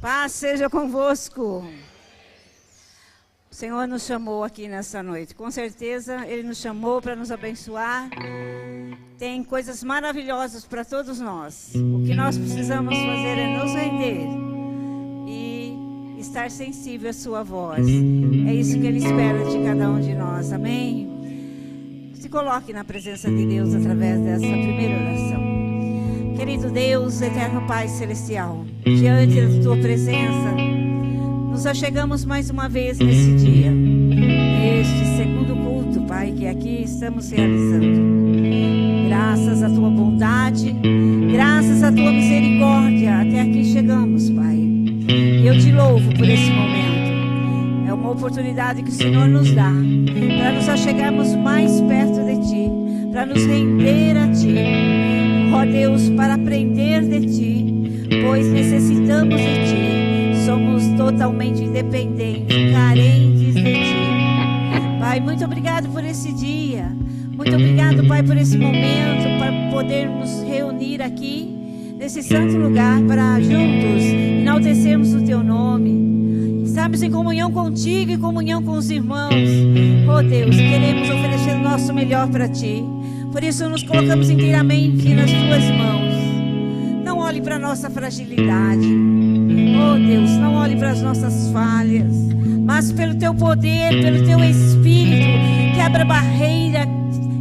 Paz seja convosco. O Senhor nos chamou aqui nessa noite. Com certeza, Ele nos chamou para nos abençoar. Tem coisas maravilhosas para todos nós. O que nós precisamos fazer é nos render e estar sensível à sua voz. É isso que Ele espera de cada um de nós. Amém? Se coloque na presença de Deus através dessa primeira oração. Querido Deus, eterno Pai Celestial, diante da Tua presença, nos achegamos mais uma vez nesse dia, neste segundo culto, Pai, que aqui estamos realizando. Graças à Tua bondade, graças à Tua misericórdia, até aqui chegamos, Pai. E eu te louvo por esse momento. É uma oportunidade que o Senhor nos dá para nos achegarmos mais perto de Ti, para nos render a Ti. Ó Deus, para aprender de Ti, pois necessitamos de Ti. Somos totalmente independentes, carentes de Ti. Pai, muito obrigado por esse dia. Muito obrigado, Pai, por esse momento, para podermos reunir aqui, nesse santo lugar, para juntos enaltecermos o Teu nome. Estamos em comunhão contigo e comunhão com os irmãos. Ó Deus, queremos oferecer o nosso melhor para Ti. Por isso nos colocamos inteiramente nas Tuas mãos. Não olhe para a nossa fragilidade. Oh Deus, não olhe para as nossas falhas. Mas pelo Teu poder, pelo Teu Espírito, quebra a barreira,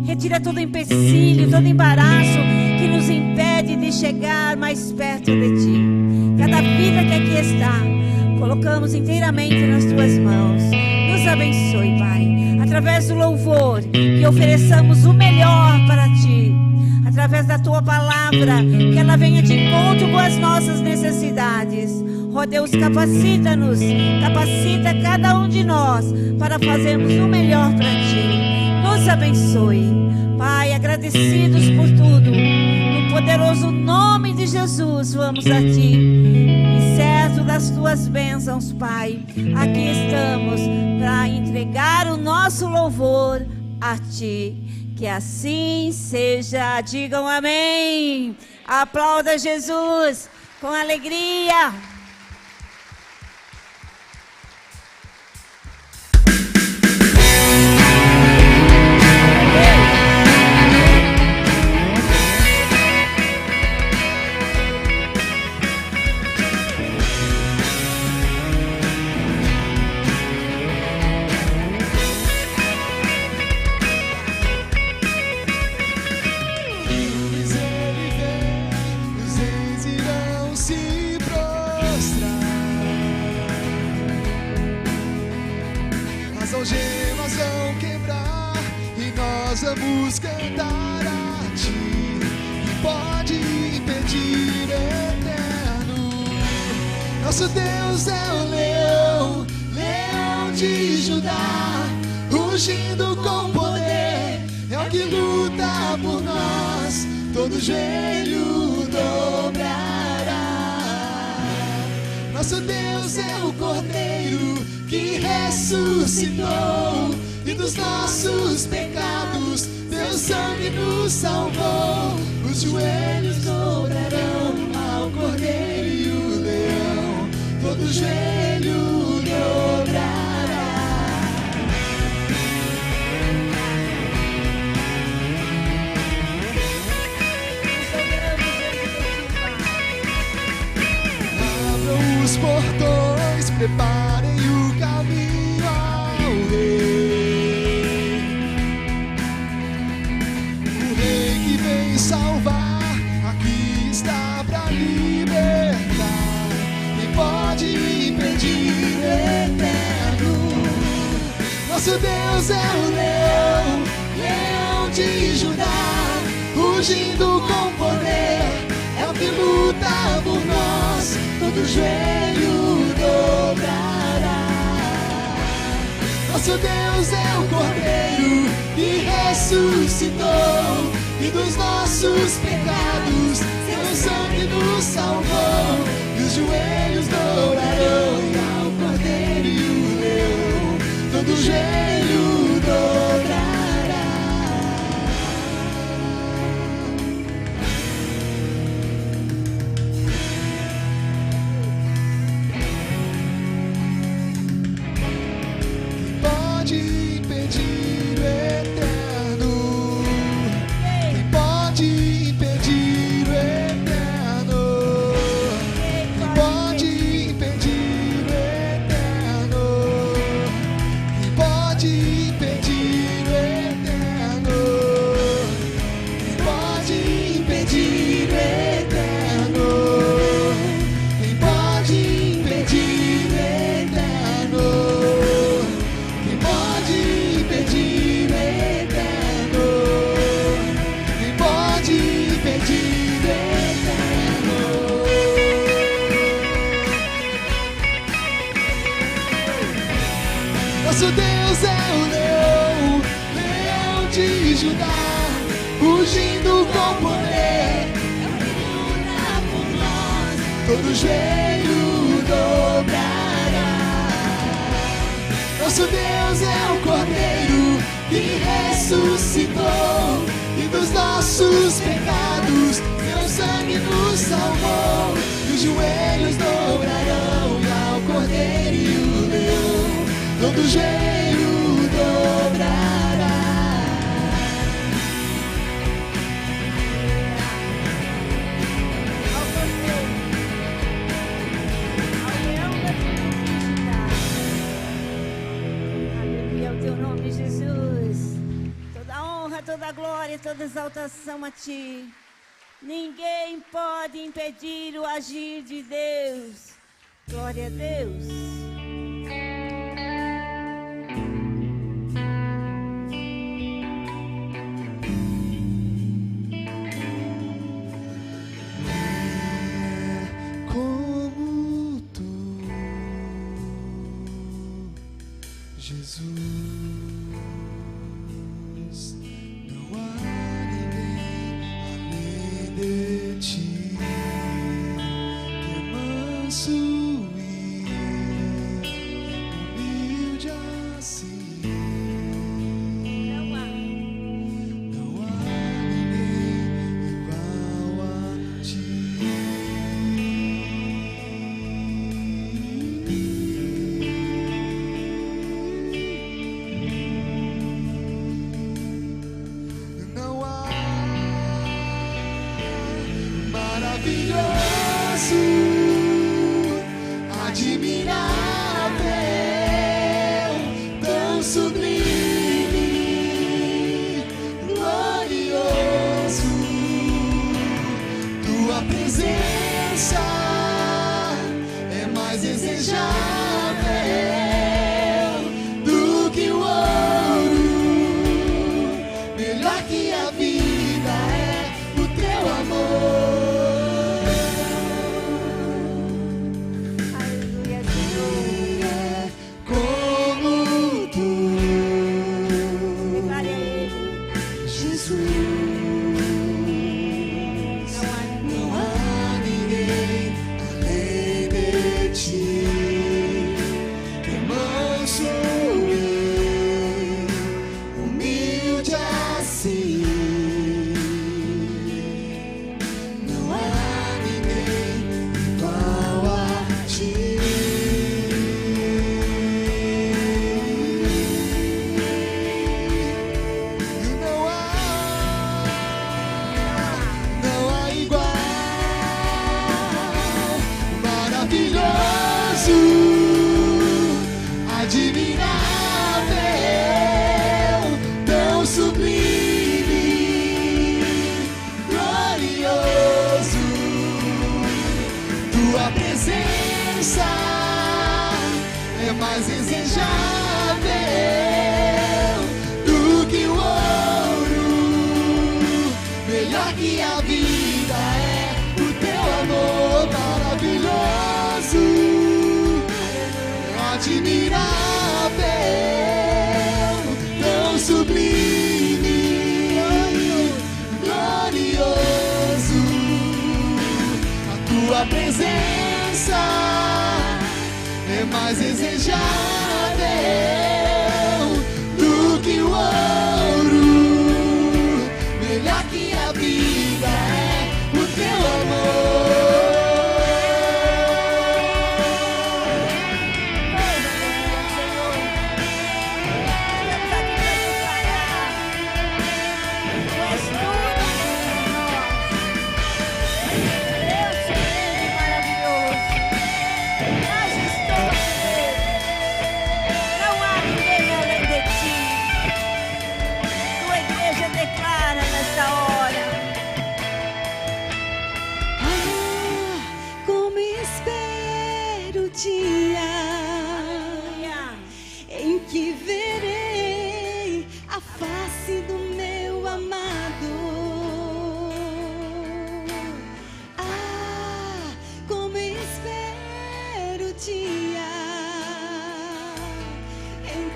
retira todo empecilho, todo embaraço que nos impede de chegar mais perto de Ti. Cada vida que aqui está, colocamos inteiramente nas Tuas mãos. Nos abençoe, Pai. Através do louvor, que ofereçamos o melhor para Ti. Através da Tua palavra, que ela venha de encontro com as nossas necessidades. Ó Deus, capacita-nos, capacita cada um de nós para fazermos o melhor para Ti. Nos abençoe. Pai, agradecidos por tudo. No poderoso nome de Jesus, vamos a Ti. E certo das Tuas bênçãos, Pai, aqui estamos para entregar o nosso louvor a Ti. Que assim seja. Digam amém. Aplauda Jesus com alegria. Algemas vão quebrar e nós vamos cantar a Ti. Que pode impedir, eterno? Nosso Deus é o leão, leão de Judá, rugindo com poder, é o que luta por nós, todo joelho dobrará. Nosso Deus é o Cordeiro que ressuscitou, e dos nossos pecados Teu sangue nos salvou. Os joelhos dobrarão ao Cordeiro e o leão, todo joelho dobrará. Abram os portões, preparem o caminho ao Rei. O Rei que vem salvar, aqui está pra libertar. Quem pode impedir, eterno? Nosso Deus é o leão, leão de Judá, rugindo com poder, é o que luta por nós, todo joelho dobrará. Nosso Deus é o Cordeiro que ressuscitou, e dos nossos pecados Seu sangue nos salvou. E os joelhos dobrarão ao Cordeiro e o leão, todo joelho dobrará. Nosso Deus é o leão, leão de Judá, rugindo com poder, luta por nós, todo joelho dobrará. Nosso Deus é o Cordeiro que ressuscitou, e dos nossos pecados seu sangue nos salvou. E os joelhos dobrarão ao Cordeiro e o leão, todo joelho dobrará. Ao Cordeiro, ao leão da tribo de Judá. Aleluia, ao teu nome, Jesus. Toda honra, toda glória, toda exaltação a ti. Ninguém pode impedir o agir de Deus. Glória a Deus. Como tu, Jesus, não há ninguém além de ti, que é manso e humilde assim. Não há. Não há ninguém igual a ti. Não há maravilhoso, admirável, tão sublime, glorioso. Tua presença é mais desejável do que o ouro, melhor que a vida é o teu amor. Aleluia, Senhor. Como tu, Declare a Ele. Jesus, Não há não há ninguém além de ti, que é manso e humilde assim. Não há ninguém igual a ti. Não há igual, maravilhoso, admirável, tão sublime, glorioso. Tua presença é mais desejável do que o ouro, melhor que a vida é o teu amor maravilhoso, admirável, tão sublime, glorioso. A tua presença é mais desejável do que o ouro, melhor que a vida é o teu amor.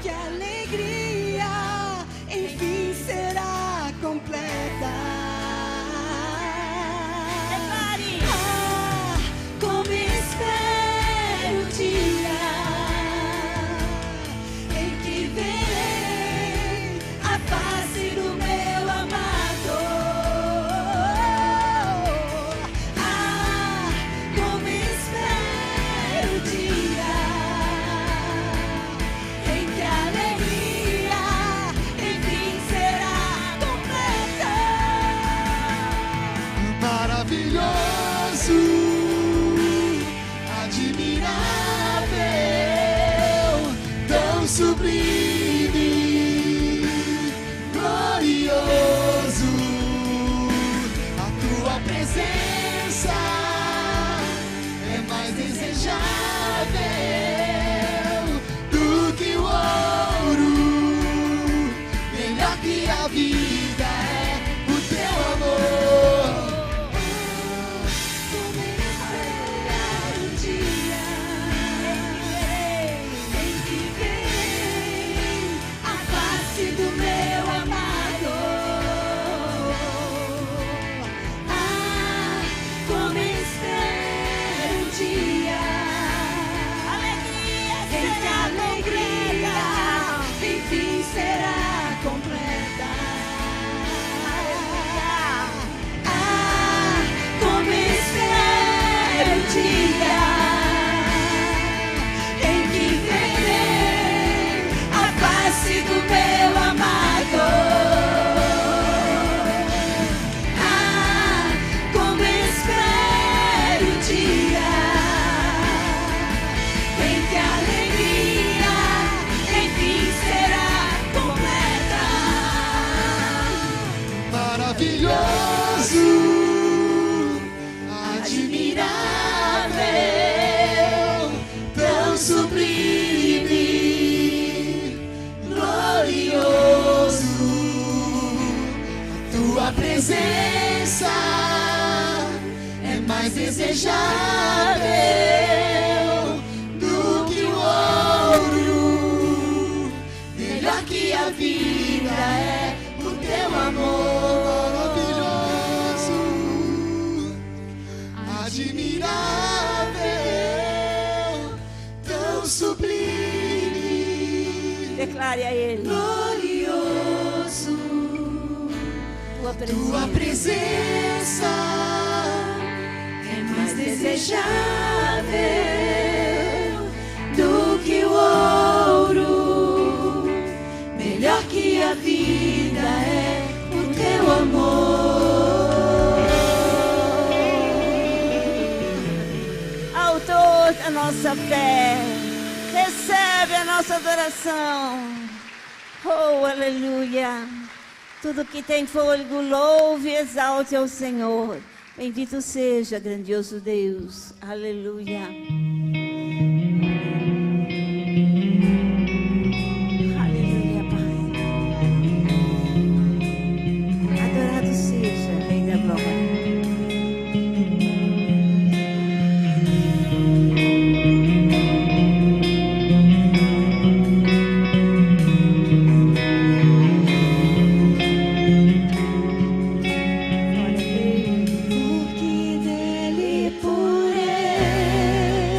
que a alegria enfim será completa. Declare. Ah, como espero o dia em que verei a face do meu amado. Ah, como espero o dia em que a alegria enfim será completa. Maravilhoso, admirável, tão sublime, glorioso, a tua presença é mais desejável do que o ouro, melhor que a vida é o teu amor. Como esperar o dia em que verei a face do meu amado. Ah, como espero o dia em que a alegria enfim será completa. Ah, como espero o dia em que verei a face do meu amado. Ah, como espero o dia em que a alegria enfim será completa. Maravilhoso, admirável, tão sublime, glorioso, a tua presença é mais desejável do que o ouro, melhor que a vida é o teu amor. Maravilhoso, admirável, tão sublime, Declare a Ele. glorioso, Tua tua presença. presença é mais desejável do que o ouro, melhor que a vida é o teu amor. Autor da nossa fé, recebe a nossa adoração. Oh, aleluia. Tudo que tem fôlego, louve e exalte ao Senhor. Bendito seja, grandioso Deus. Aleluia. Aleluia, Pai. Adorado seja, Rei da Glória. Porque dele, por ele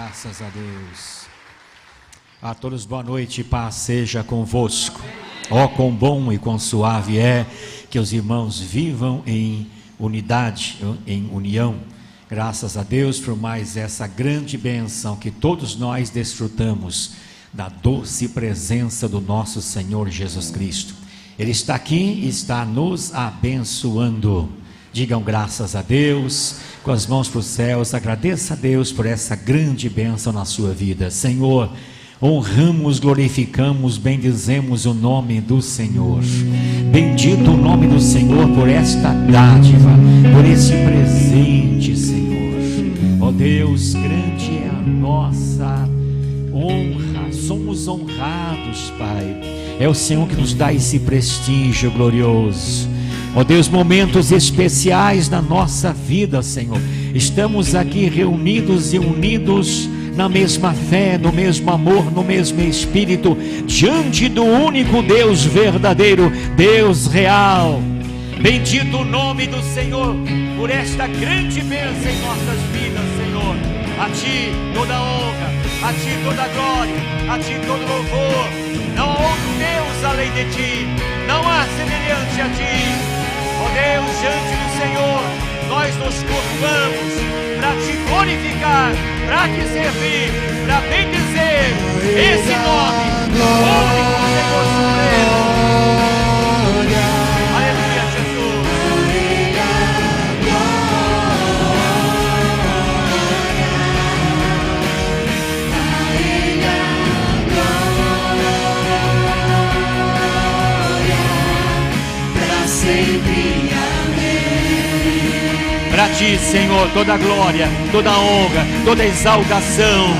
Graças a Deus. A todos boa noite, paz seja convosco. Ó, quão bom e quão suave é que os irmãos vivam em unidade, em união. Graças a Deus por mais essa grande bênção que todos nós desfrutamos da doce presença do nosso Senhor Jesus Cristo. Ele está aqui e está nos abençoando. Digam graças a Deus, com as mãos para os céus, agradeça a Deus por essa grande bênção na sua vida. Senhor, honramos, glorificamos, bendizemos o nome do Senhor. Bendito o nome do Senhor por esta dádiva, por esse presente, Senhor. Ó Deus, grande é a nossa honra, somos honrados, Pai. É o Senhor que nos dá esse prestígio glorioso. Ó Deus, momentos especiais na nossa vida, Senhor. Estamos aqui reunidos e unidos na mesma fé, no mesmo amor, no mesmo Espírito, diante do único Deus verdadeiro, Deus real. Bendito o nome do Senhor por esta grande bênção em nossas vidas, Senhor. A Ti toda honra, a Ti toda glória, a Ti todo louvor. Não há outro Deus além de Ti, não há semelhante a Ti. Ó Deus, diante do Senhor, nós nos curvamos para Te glorificar, para Te servir, para bendizer esse nome, único Senhor Supremo. Aleluia, Jesus. Para sempre. Para Ti, Senhor, toda a glória, toda a honra, toda a exaltação.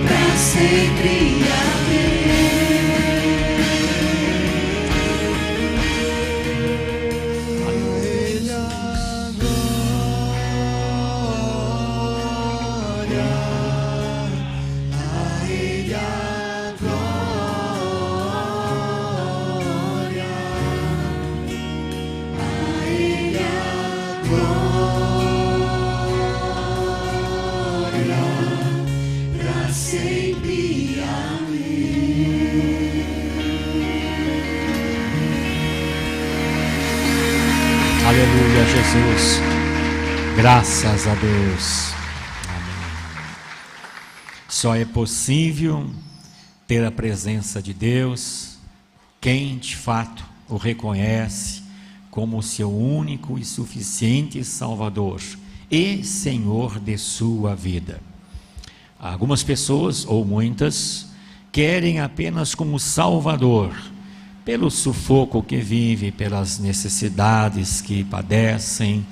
Para sempre. Aleluia, Jesus. Graças a Deus. Amém. Só é possível ter a presença de Deus quem de fato o reconhece como seu único e suficiente Salvador e Senhor de sua vida. Algumas pessoas, ou muitas, querem apenas como Salvador, pelo sufoco que vive, pelas necessidades que padecem,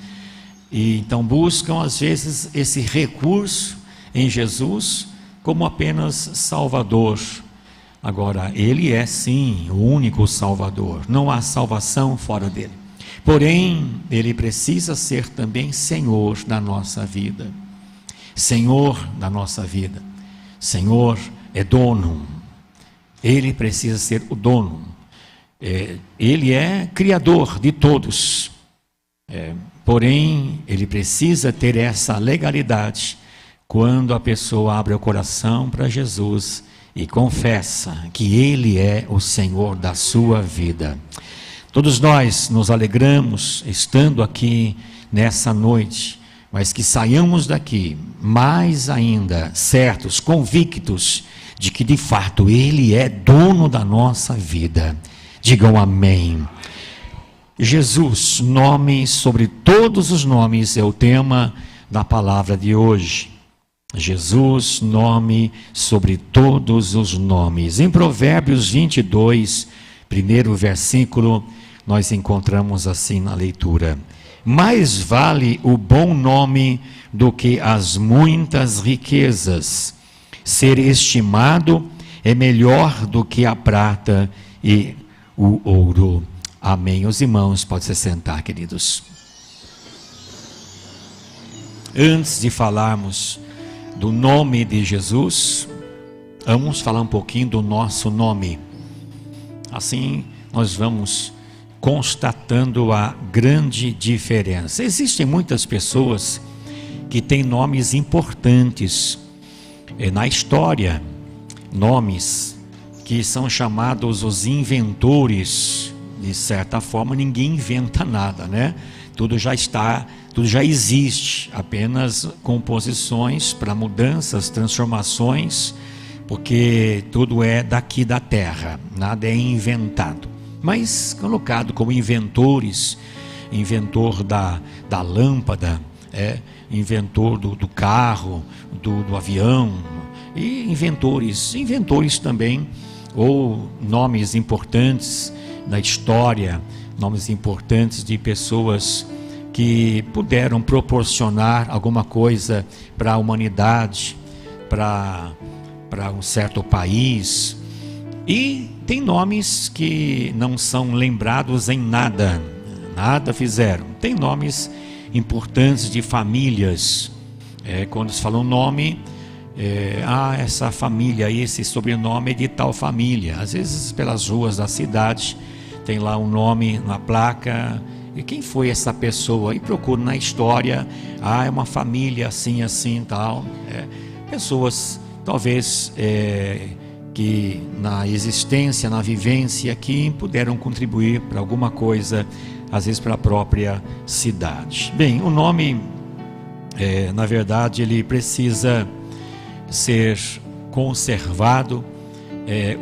e então buscam às vezes esse recurso em Jesus como apenas Salvador. Agora, Ele é sim o único Salvador, não há salvação fora dele. Porém, Ele precisa ser também Senhor da nossa vida. Senhor da nossa vida. Senhor é dono. Ele precisa ser o dono. Ele é criador de todos, porém ele precisa ter essa legalidade quando a pessoa abre o coração para Jesus e confessa que Ele é o Senhor da sua vida. Todos nós nos alegramos estando aqui nessa noite, mas que saiamos daqui mais ainda certos, convictos de que de fato Ele é dono da nossa vida. Digam amém. Jesus, nome sobre todos os nomes, é o tema da palavra de hoje. Jesus, nome sobre todos os nomes. Em Provérbios 22, primeiro versículo, nós encontramos assim na leitura: mais vale o bom nome do que as muitas riquezas. Ser estimado é melhor do que a prata e o ouro. Amém. Os irmãos podem se sentar, queridos. Antes de falarmos do nome de Jesus, vamos falar um pouquinho do nosso nome. Assim nós vamos constatando a grande diferença. Existem muitas pessoas que têm nomes importantes na história, nomes que são chamados os inventores. De certa forma, ninguém inventa nada, né? Tudo já está, tudo já existe, apenas composições para mudanças, transformações, porque tudo é daqui da terra, nada é inventado. Mas colocado como inventores, inventor da lâmpada, inventor do carro, do avião, e inventores também, ou nomes importantes na história, nomes importantes de pessoas que puderam proporcionar alguma coisa para a humanidade, para um certo país. E tem nomes que não são lembrados em nada fizeram. Tem nomes importantes de famílias. Quando se fala um nome, essa família, esse sobrenome é de tal família. Às vezes pelas ruas da cidade tem lá um nome na placa, e quem foi essa pessoa? E procura na história, é uma família assim, assim, tal. Pessoas talvez que na existência, na vivência aqui, puderam contribuir para alguma coisa, às vezes para a própria cidade. Bem, o nome, na verdade, ele precisa ser conservado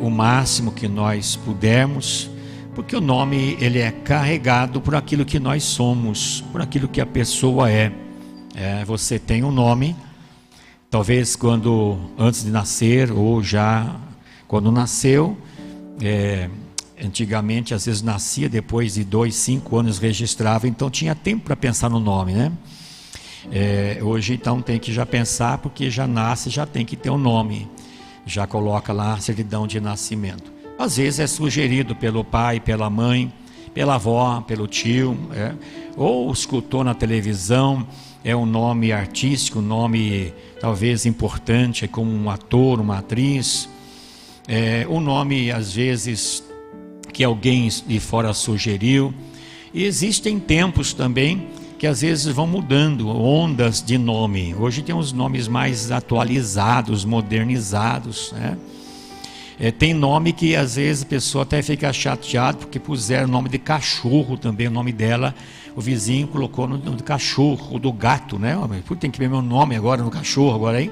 o máximo que nós pudermos, porque o nome ele é carregado por aquilo que nós somos, por aquilo que a pessoa é. Você tem um nome, talvez antes de nascer, ou já quando nasceu, antigamente às vezes nascia, depois de 2, 5 anos registrava, então tinha tempo para pensar no nome, né? Hoje então tem que já pensar, porque já nasce, já tem que ter um nome, já coloca lá a certidão de nascimento. Às vezes é sugerido pelo pai, pela mãe, pela avó, pelo tio, ou escutou na televisão, é um nome artístico, um nome talvez importante, como um ator, uma atriz, um nome às vezes que alguém de fora sugeriu. E existem tempos também que às vezes vão mudando, ondas de nome. Hoje tem os nomes mais atualizados, modernizados, né? Tem nome que às vezes a pessoa até fica chateada porque puseram o nome de cachorro também, o nome dela, o vizinho colocou no nome do cachorro, do gato, né? Tem que ver meu nome agora no cachorro, agora, hein?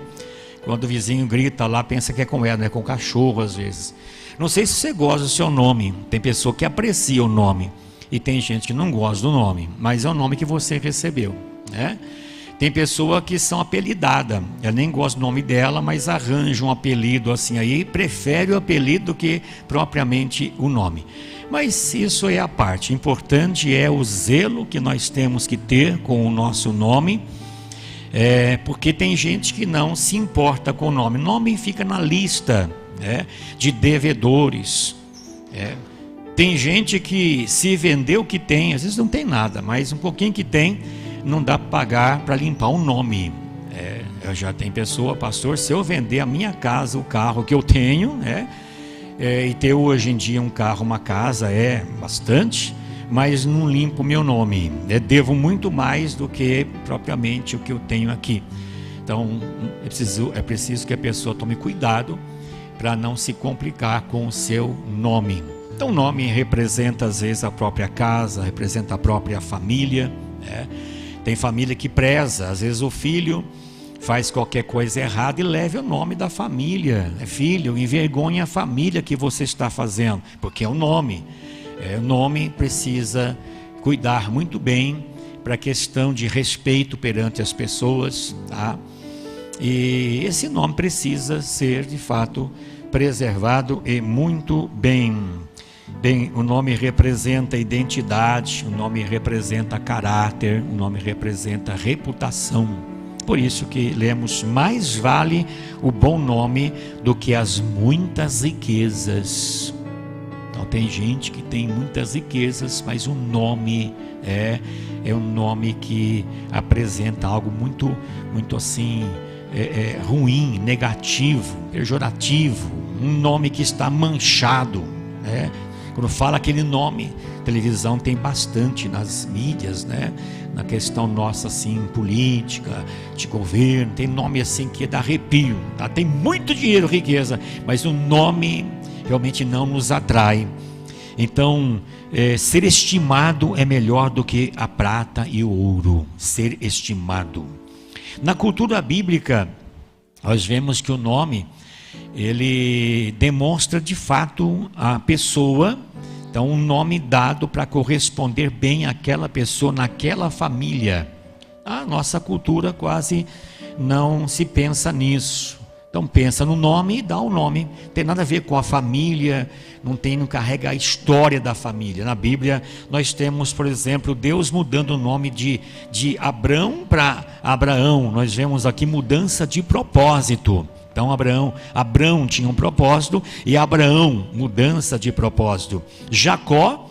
Quando o vizinho grita lá, pensa que é com ela, não é com cachorro às vezes. Não sei se você gosta do seu nome, tem pessoa que aprecia o nome, e tem gente que não gosta do nome, mas é o nome que você recebeu, né? Tem pessoa que são apelidadas, ela nem gosta do nome dela, mas arranja um apelido assim aí, prefere o apelido do que propriamente o nome. Mas isso é a parte, importante é o zelo que nós temos que ter com o nosso nome, porque tem gente que não se importa com o nome. O nome fica na lista de devedores. Tem gente que se vendeu o que tem, às vezes não tem nada, mas um pouquinho que tem, não dá para pagar para limpar um nome. Já tem pessoa, pastor, se eu vender a minha casa, o carro que eu tenho, e ter hoje em dia um carro, uma casa, bastante, mas não limpo o meu nome. Devo muito mais do que propriamente o que eu tenho aqui. Então é preciso que a pessoa tome cuidado para não se complicar com o seu nome. Então o nome representa às vezes a própria casa, representa a própria família, Tem família que preza, às vezes o filho faz qualquer coisa errada e leva o nome da família. Filho, envergonha a família que você está fazendo, porque é o nome. O nome precisa cuidar muito bem para a questão de respeito perante as pessoas, tá? E esse nome precisa ser de fato preservado e muito bem. Bem, o nome representa identidade, o nome representa caráter, o nome representa reputação. Por isso que lemos, mais vale o bom nome do que as muitas riquezas. Então tem gente que tem muitas riquezas, mas o nome é um nome que apresenta algo muito assim, ruim, negativo, pejorativo, um nome que está manchado, né? Quando fala aquele nome, televisão tem bastante nas mídias, né? Na questão nossa assim, política, de governo, tem nome assim que dá arrepio, tá? Tem muito dinheiro, riqueza, mas o nome realmente não nos atrai. Então, ser estimado é melhor do que a prata e o ouro. Ser estimado. Na cultura bíblica, nós vemos que o nome, ele demonstra de fato a pessoa. Então, um nome dado para corresponder bem àquela pessoa, naquela família. A nossa cultura quase não se pensa nisso. Então pensa no nome e dá o nome. Não tem nada a ver com a família, não carrega a história da família. Na Bíblia nós temos, por exemplo, Deus mudando o nome de Abrão para Abraão. Nós vemos aqui mudança de propósito. Então Abrão tinha um propósito e Abraão, mudança de propósito. Jacó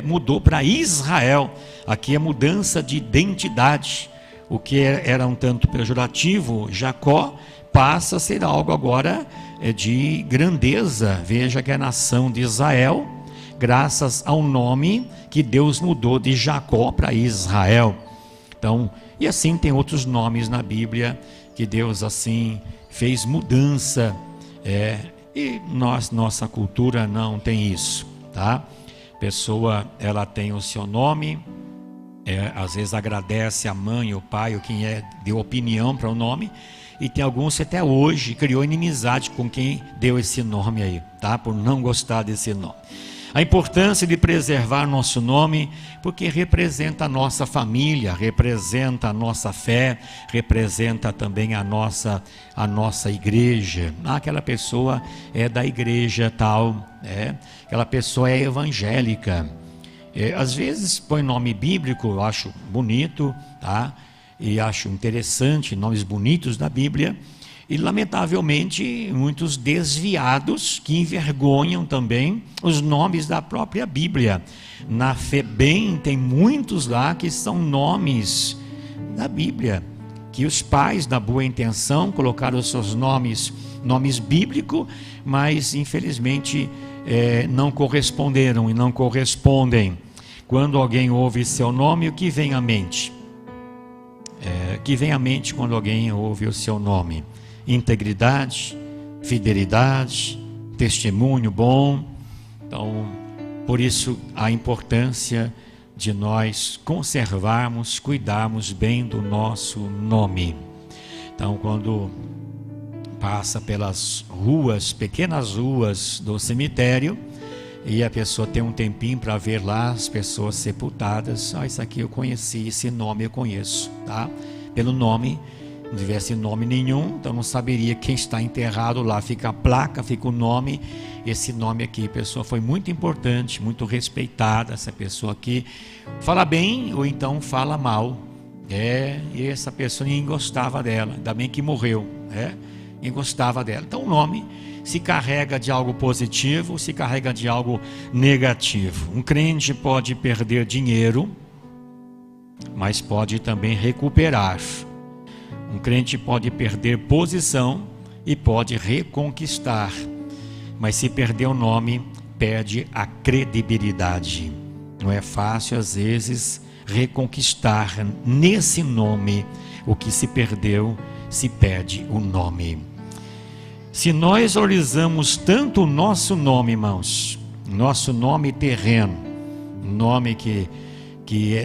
mudou para Israel. Aqui é mudança de identidade. O que era um tanto pejorativo, Jacó, passa a ser algo agora de grandeza. Veja que é a nação de Israel, graças ao nome que Deus mudou de Jacó para Israel. Então, e assim tem outros nomes na Bíblia que Deus assim fez mudança, e nossa cultura não tem isso, tá? Pessoa, ela tem o seu nome, às vezes agradece a mãe, o pai, ou quem deu opinião para o nome. E tem alguns que até hoje criou inimizade com quem deu esse nome aí, tá? Por não gostar desse nome. A importância de preservar nosso nome, porque representa a nossa família, representa a nossa fé, representa também a nossa igreja. Aquela pessoa é da igreja tal, aquela pessoa é evangélica. Às vezes põe nome bíblico, eu acho bonito, tá? E acho interessante, nomes bonitos da Bíblia, e lamentavelmente muitos desviados que envergonham também os nomes da própria Bíblia. Na FEBEM tem muitos lá que são nomes da Bíblia, que os pais da boa intenção colocaram os seus nomes bíblicos, mas infelizmente não corresponderam e não correspondem. Quando alguém ouve seu nome, o que vem à mente? Que vem à mente quando alguém ouve o seu nome? Integridade, fidelidade, testemunho bom. Então, por isso a importância de nós conservarmos, cuidarmos bem do nosso nome. Então, quando passa pelas ruas, pequenas ruas do cemitério, e a pessoa tem um tempinho para ver lá as pessoas sepultadas. Isso aqui eu conheci, esse nome eu conheço, tá? Pelo nome, não tivesse nome nenhum, então não saberia quem está enterrado lá. Fica a placa, fica o nome, esse nome aqui. A pessoa foi muito importante, muito respeitada, essa pessoa aqui. Fala bem ou então fala mal. E essa pessoa ninguém gostava dela, ainda bem que morreu, ninguém gostava dela. Então o nome se carrega de algo positivo, se carrega de algo negativo. Um crente pode perder dinheiro, mas pode também recuperar. Um crente pode perder posição e pode reconquistar, mas se perder o nome, perde a credibilidade. Não é fácil às vezes reconquistar nesse nome o que se perdeu, se perde o nome. Se nós valorizamos tanto o nosso nome, irmãos, nosso nome terreno, nome que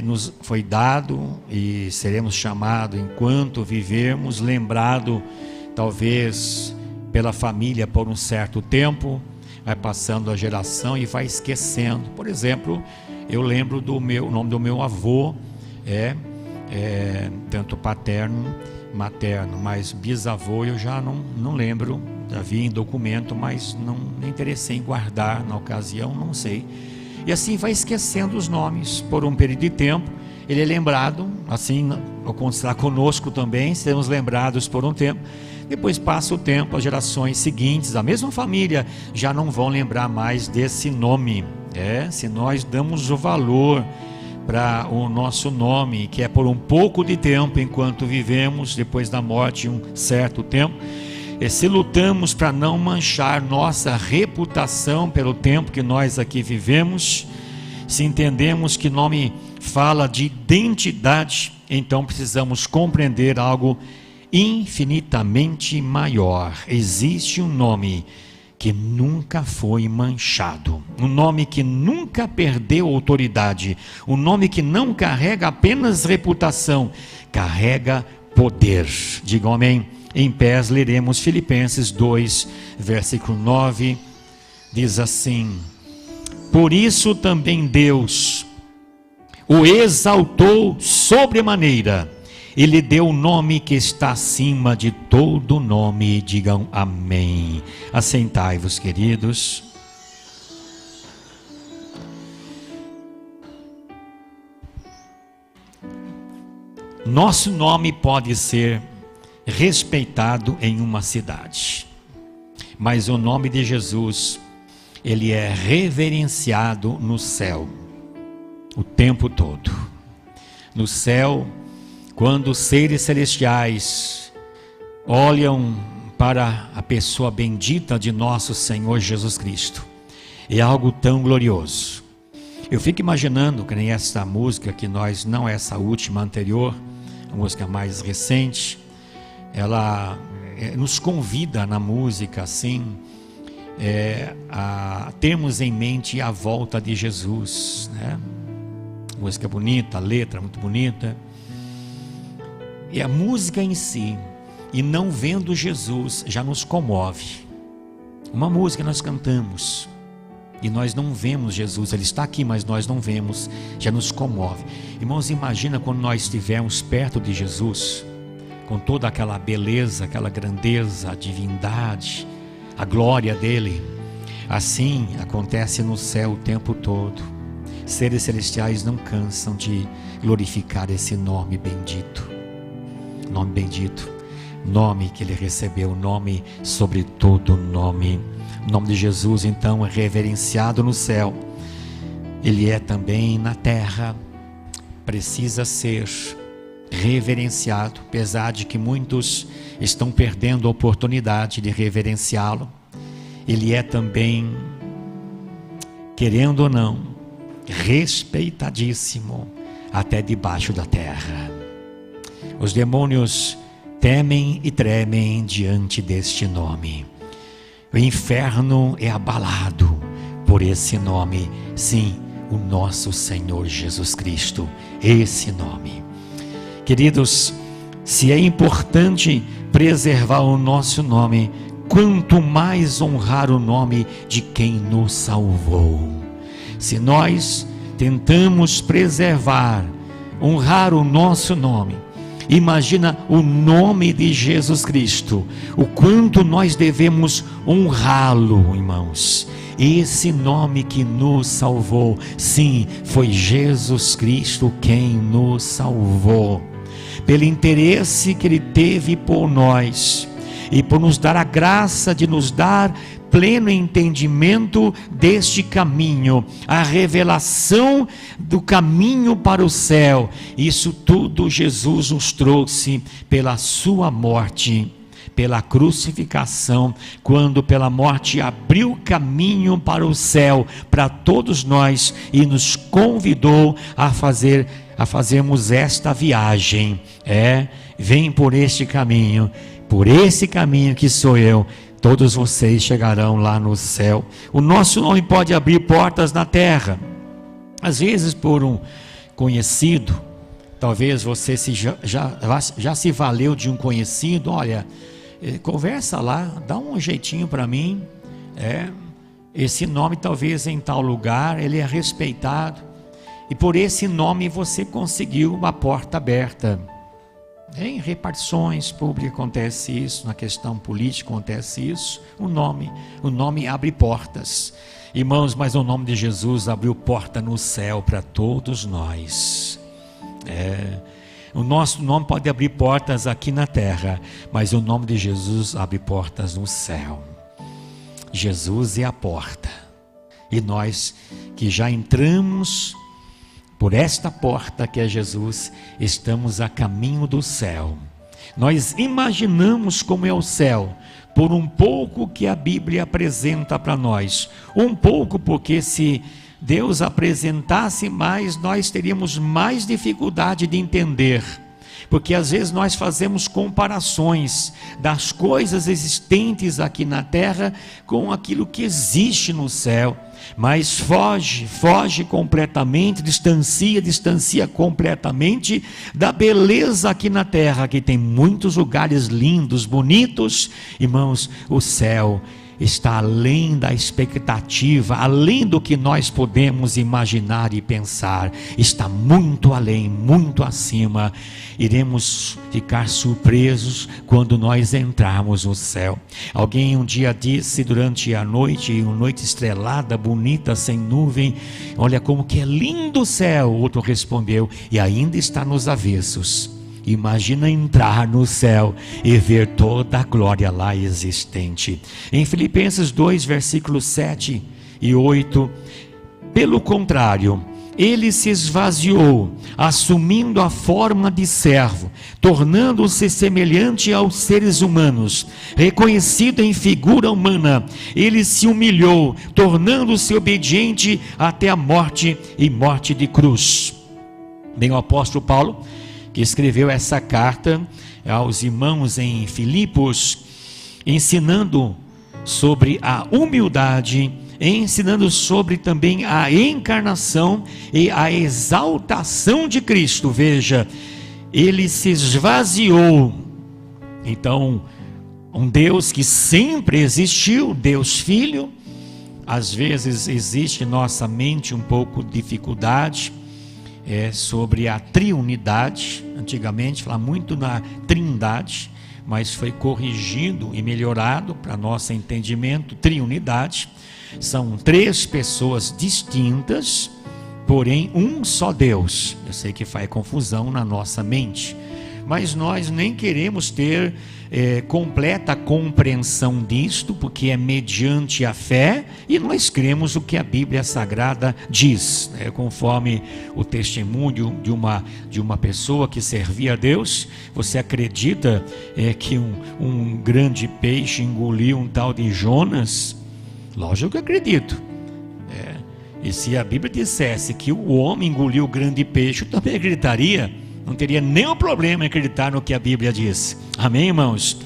nos foi dado e seremos chamados enquanto vivermos, lembrado talvez pela família por um certo tempo, vai passando a geração e vai esquecendo. Por exemplo, eu lembro do nome do meu avô, tanto paterno, materno, mas bisavô eu já não lembro. Já vi em documento, mas não me interessei em guardar na ocasião, não sei. E assim vai esquecendo os nomes por um período de tempo. Ele é lembrado, assim acontecerá conosco também, seremos lembrados por um tempo. Depois passa o tempo, as gerações seguintes, a mesma família, já não vão lembrar mais desse nome. Se nós damos o valor para o nosso nome, que é por um pouco de tempo enquanto vivemos, depois da morte um certo tempo, se lutamos para não manchar nossa reputação pelo tempo que nós aqui vivemos, se entendemos que nome fala de identidade, então precisamos compreender algo infinitamente maior. Existe um nome que nunca foi manchado, um nome que nunca perdeu autoridade, um nome que não carrega apenas reputação, carrega poder. Digam amém. Em pés leremos Filipenses 2, versículo 9, diz assim: por isso também Deus o exaltou sobremaneira, e lhe deu o nome que está acima de todo nome. Digam amém. Assentai-vos, queridos. Nosso nome pode ser respeitado em uma cidade, mas o nome de Jesus, ele é reverenciado no céu o tempo todo. No céu, quando os seres celestiais olham para a pessoa bendita de nosso Senhor Jesus Cristo, é algo tão glorioso. Eu fico imaginando que nem essa música que nós, não essa última, anterior, a música mais recente, ela nos convida na música assim, a termos em mente a volta de Jesus, né? Música bonita, a letra muito bonita, e a música em si, e não vendo Jesus, já nos comove. Uma música nós cantamos, e nós não vemos Jesus, Ele está aqui, mas nós não vemos, já nos comove. Irmãos, imagina quando nós estivermos perto de Jesus, com toda aquela beleza, aquela grandeza, a divindade, a glória dEle. Assim acontece no céu o tempo todo. Seres celestiais não cansam de glorificar esse nome bendito. Nome bendito, nome que Ele recebeu, nome sobre todo nome. O nome de Jesus então é reverenciado no céu, Ele é também na terra, precisa ser reverenciado, apesar de que muitos estão perdendo a oportunidade de reverenciá-lo. Ele é também, querendo ou não, respeitadíssimo até debaixo da terra. Os demônios temem e tremem diante deste nome. O inferno é abalado por esse nome. Sim, o nosso Senhor Jesus Cristo, esse nome. Queridos, se é importante preservar o nosso nome, quanto mais honrar o nome de quem nos salvou. Se nós tentamos preservar, honrar o nosso nome, imagina o nome de Jesus Cristo, o quanto nós devemos honrá-lo, irmãos. Esse nome que nos salvou, sim, foi Jesus Cristo quem nos salvou. Pelo interesse que Ele teve por nós, e por nos dar a graça de nos dar pleno entendimento deste caminho, a revelação do caminho para o céu. Isso tudo Jesus nos trouxe pela sua morte, pela crucificação, quando pela morte abriu caminho para o céu para todos nós e nos convidou a fazermos esta viagem. Vem por este caminho, por esse caminho que sou eu, todos vocês chegarão lá no céu. O nosso nome pode abrir portas na terra. Às vezes por um conhecido, talvez você já se valeu de um conhecido. Olha, conversa lá, dá um jeitinho para mim. Esse nome talvez em tal lugar, ele é respeitado. E por esse nome você conseguiu uma porta aberta. Em repartições públicas acontece isso, na questão política acontece isso. O nome abre portas. Irmãos, mas o nome de Jesus abriu porta no céu para todos nós. O nosso nome pode abrir portas aqui na terra, mas o nome de Jesus abre portas no céu. Jesus é a porta. E nós que já entramos por esta porta que é Jesus, estamos a caminho do céu. Nós imaginamos como é o céu, por um pouco que a Bíblia apresenta para nós. Um pouco, porque se Deus apresentasse mais, nós teríamos mais dificuldade de entender. Porque às vezes nós fazemos comparações das coisas existentes aqui na terra com aquilo que existe no céu. Mas foge completamente, distancia completamente da beleza aqui na terra, que tem muitos lugares lindos, bonitos. Irmãos, o céu está além da expectativa, além do que nós podemos imaginar e pensar, está muito além, muito acima. Iremos ficar surpresos quando nós entrarmos no céu. Alguém um dia disse durante a noite, uma noite estrelada, bonita, sem nuvem, olha como que é lindo o céu. Outro respondeu, e ainda está nos avessos. Imagina entrar no céu e ver toda a glória lá existente. Em Filipenses 2, versículos 7 e 8, pelo contrário, ele se esvaziou, assumindo a forma de servo, tornando-se semelhante aos seres humanos. Reconhecido em figura humana, ele se humilhou, tornando-se obediente até a morte e morte de cruz. Bem, o apóstolo Paulo, que escreveu essa carta aos irmãos em Filipos, ensinando sobre a humildade, ensinando sobre também a encarnação e a exaltação de Cristo. Veja, ele se esvaziou. Então, um Deus que sempre existiu, Deus Filho. Às vezes existe em nossa mente um pouco de dificuldade sobre a triunidade. Antigamente falava muito na trindade, mas foi corrigido e melhorado para nosso entendimento. Triunidade são três pessoas distintas, porém um só Deus. Eu sei que faz confusão na nossa mente, mas nós nem queremos ter completa compreensão disto, porque é mediante a fé, e nós cremos o que a Bíblia Sagrada diz, conforme o testemunho de uma pessoa que servia a Deus. Você acredita que um grande peixe engoliu um tal de Jonas? Lógico que acredito. E se a Bíblia dissesse que o homem engoliu o grande peixe, eu também acreditaria. Não teria nenhum problema em acreditar no que a Bíblia diz. Amém, irmãos?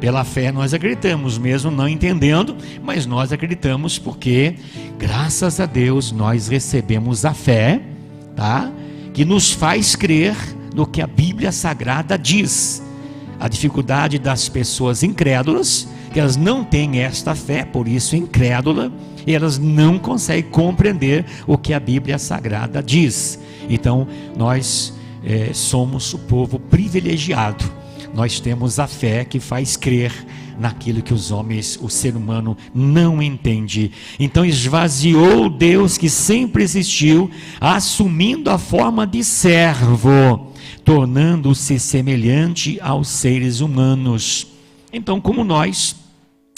Pela fé nós acreditamos, mesmo não entendendo, mas nós acreditamos porque, graças a Deus, nós recebemos a fé, tá? Que nos faz crer no que a Bíblia Sagrada diz. A dificuldade das pessoas incrédulas, que elas não têm esta fé, por isso incrédula, e elas não conseguem compreender o que a Bíblia Sagrada diz. Então, nós somos o povo privilegiado. Nós temos a fé que faz crer naquilo que os homens, o ser humano, não entende. Então esvaziou Deus que sempre existiu, assumindo a forma de servo, tornando-se semelhante aos seres humanos. Então, como nós,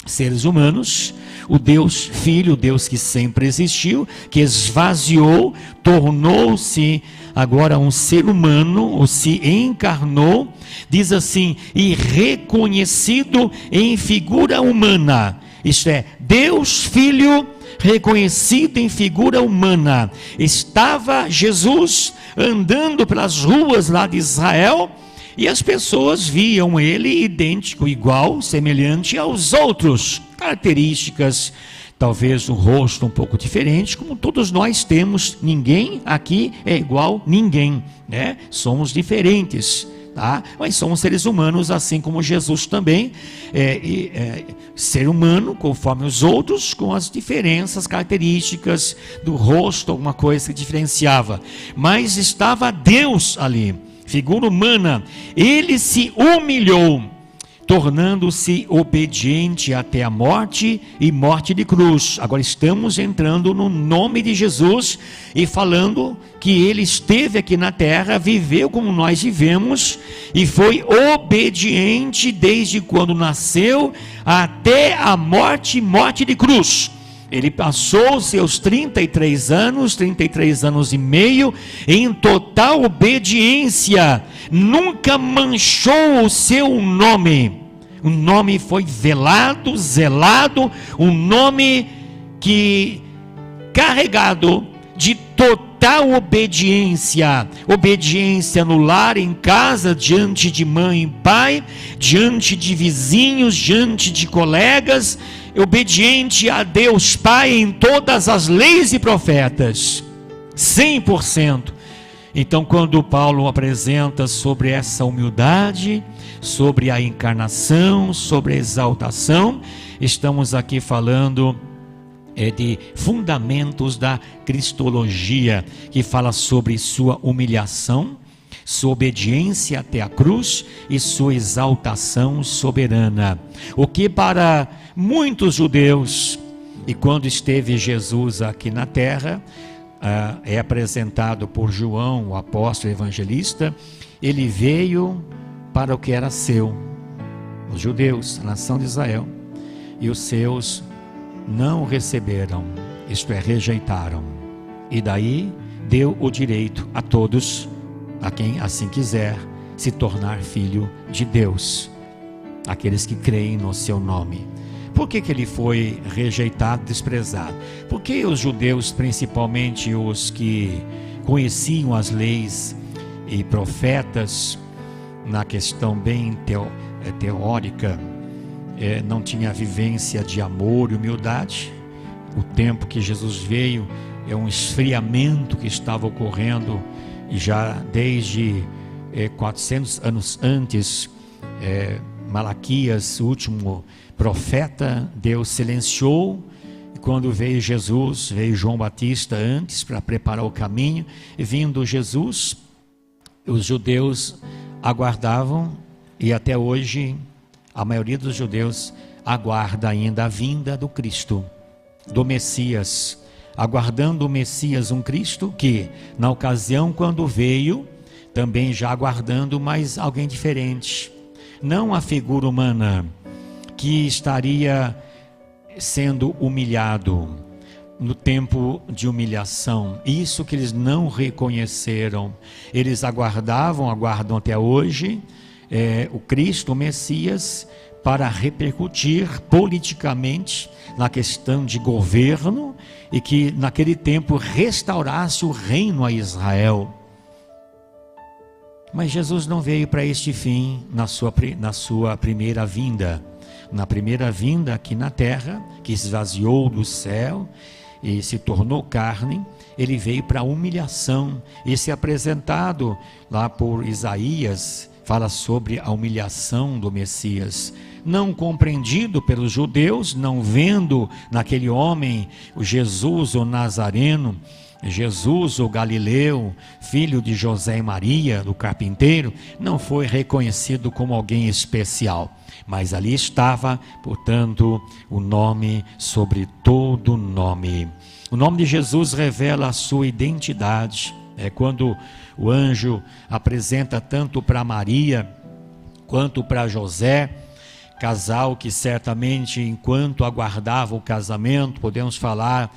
seres humanos, o Deus Filho, o Deus que sempre existiu, que esvaziou, tornou-se agora um ser humano, ou se encarnou, diz assim, e reconhecido em figura humana. Isto é, Deus Filho reconhecido em figura humana. Estava Jesus andando pelas ruas lá de Israel, e as pessoas viam ele idêntico, igual, semelhante aos outros. Características, talvez um rosto um pouco diferente, como todos nós temos. Ninguém aqui é igual ninguém, né? Somos diferentes, tá? Mas somos seres humanos, assim como Jesus também ser humano, conforme os outros, com as diferenças, características do rosto, alguma coisa que diferenciava. Mas estava Deus ali, figura humana. Ele se humilhou, tornando-se obediente até a morte e morte de cruz. Agora estamos entrando no nome de Jesus e falando que ele esteve aqui na terra, viveu como nós vivemos e foi obediente desde quando nasceu até a morte de cruz. Ele passou seus 33 anos e meio, em total obediência, nunca manchou o seu nome. O nome foi velado, zelado, um nome que carregado de total obediência. Obediência no lar, em casa, diante de mãe e pai, diante de vizinhos, diante de colegas, obediente a Deus Pai em todas as leis e profetas, 100%. Então, quando Paulo apresenta sobre essa humildade, sobre a encarnação, sobre a exaltação, estamos aqui falando de fundamentos da cristologia, que fala sobre sua humilhação, sua obediência até a cruz e sua exaltação soberana. O que para muitos judeus, e quando esteve Jesus aqui na terra, é apresentado por João, o apóstolo evangelista, ele veio para o que era seu, os judeus, a nação de Israel, e os seus não o receberam, isto é, rejeitaram, e daí deu o direito a todos, a quem assim quiser, se tornar filho de Deus, aqueles que creem no seu nome. Por que ele foi rejeitado, desprezado? Porque os judeus, principalmente os que conheciam as leis e profetas, na questão bem teórica, não tinha vivência de amor e humildade. O tempo que Jesus veio é um esfriamento que estava ocorrendo já desde 400 anos antes. Malaquias, o último profeta, Deus silenciou. E quando veio Jesus, veio João Batista antes para preparar o caminho, e vindo Jesus, os judeus aguardavam, e até hoje a maioria dos judeus aguarda ainda a vinda do Cristo, do Messias, aguardando o Messias, um Cristo que na ocasião quando veio, também já aguardando mais alguém diferente, não a figura humana que estaria sendo humilhado no tempo de humilhação. Isso que eles não reconheceram. Eles aguardam até hoje o Cristo, o Messias, para repercutir politicamente na questão de governo e que naquele tempo restaurasse o reino a Israel. Mas Jesus não veio para este fim na sua primeira vinda. Na primeira vinda aqui na terra, que esvaziou do céu e se tornou carne, ele veio para a humilhação. Esse apresentado lá por Isaías fala sobre a humilhação do Messias, não compreendido pelos judeus, não vendo naquele homem o Jesus, o Nazareno, Jesus, o Galileu, filho de José e Maria, do carpinteiro, não foi reconhecido como alguém especial. Mas ali estava, portanto, o nome sobre todo nome. O nome de Jesus revela a sua identidade. É quando o anjo apresenta tanto para Maria quanto para José, casal que certamente, enquanto aguardava o casamento, podemos falar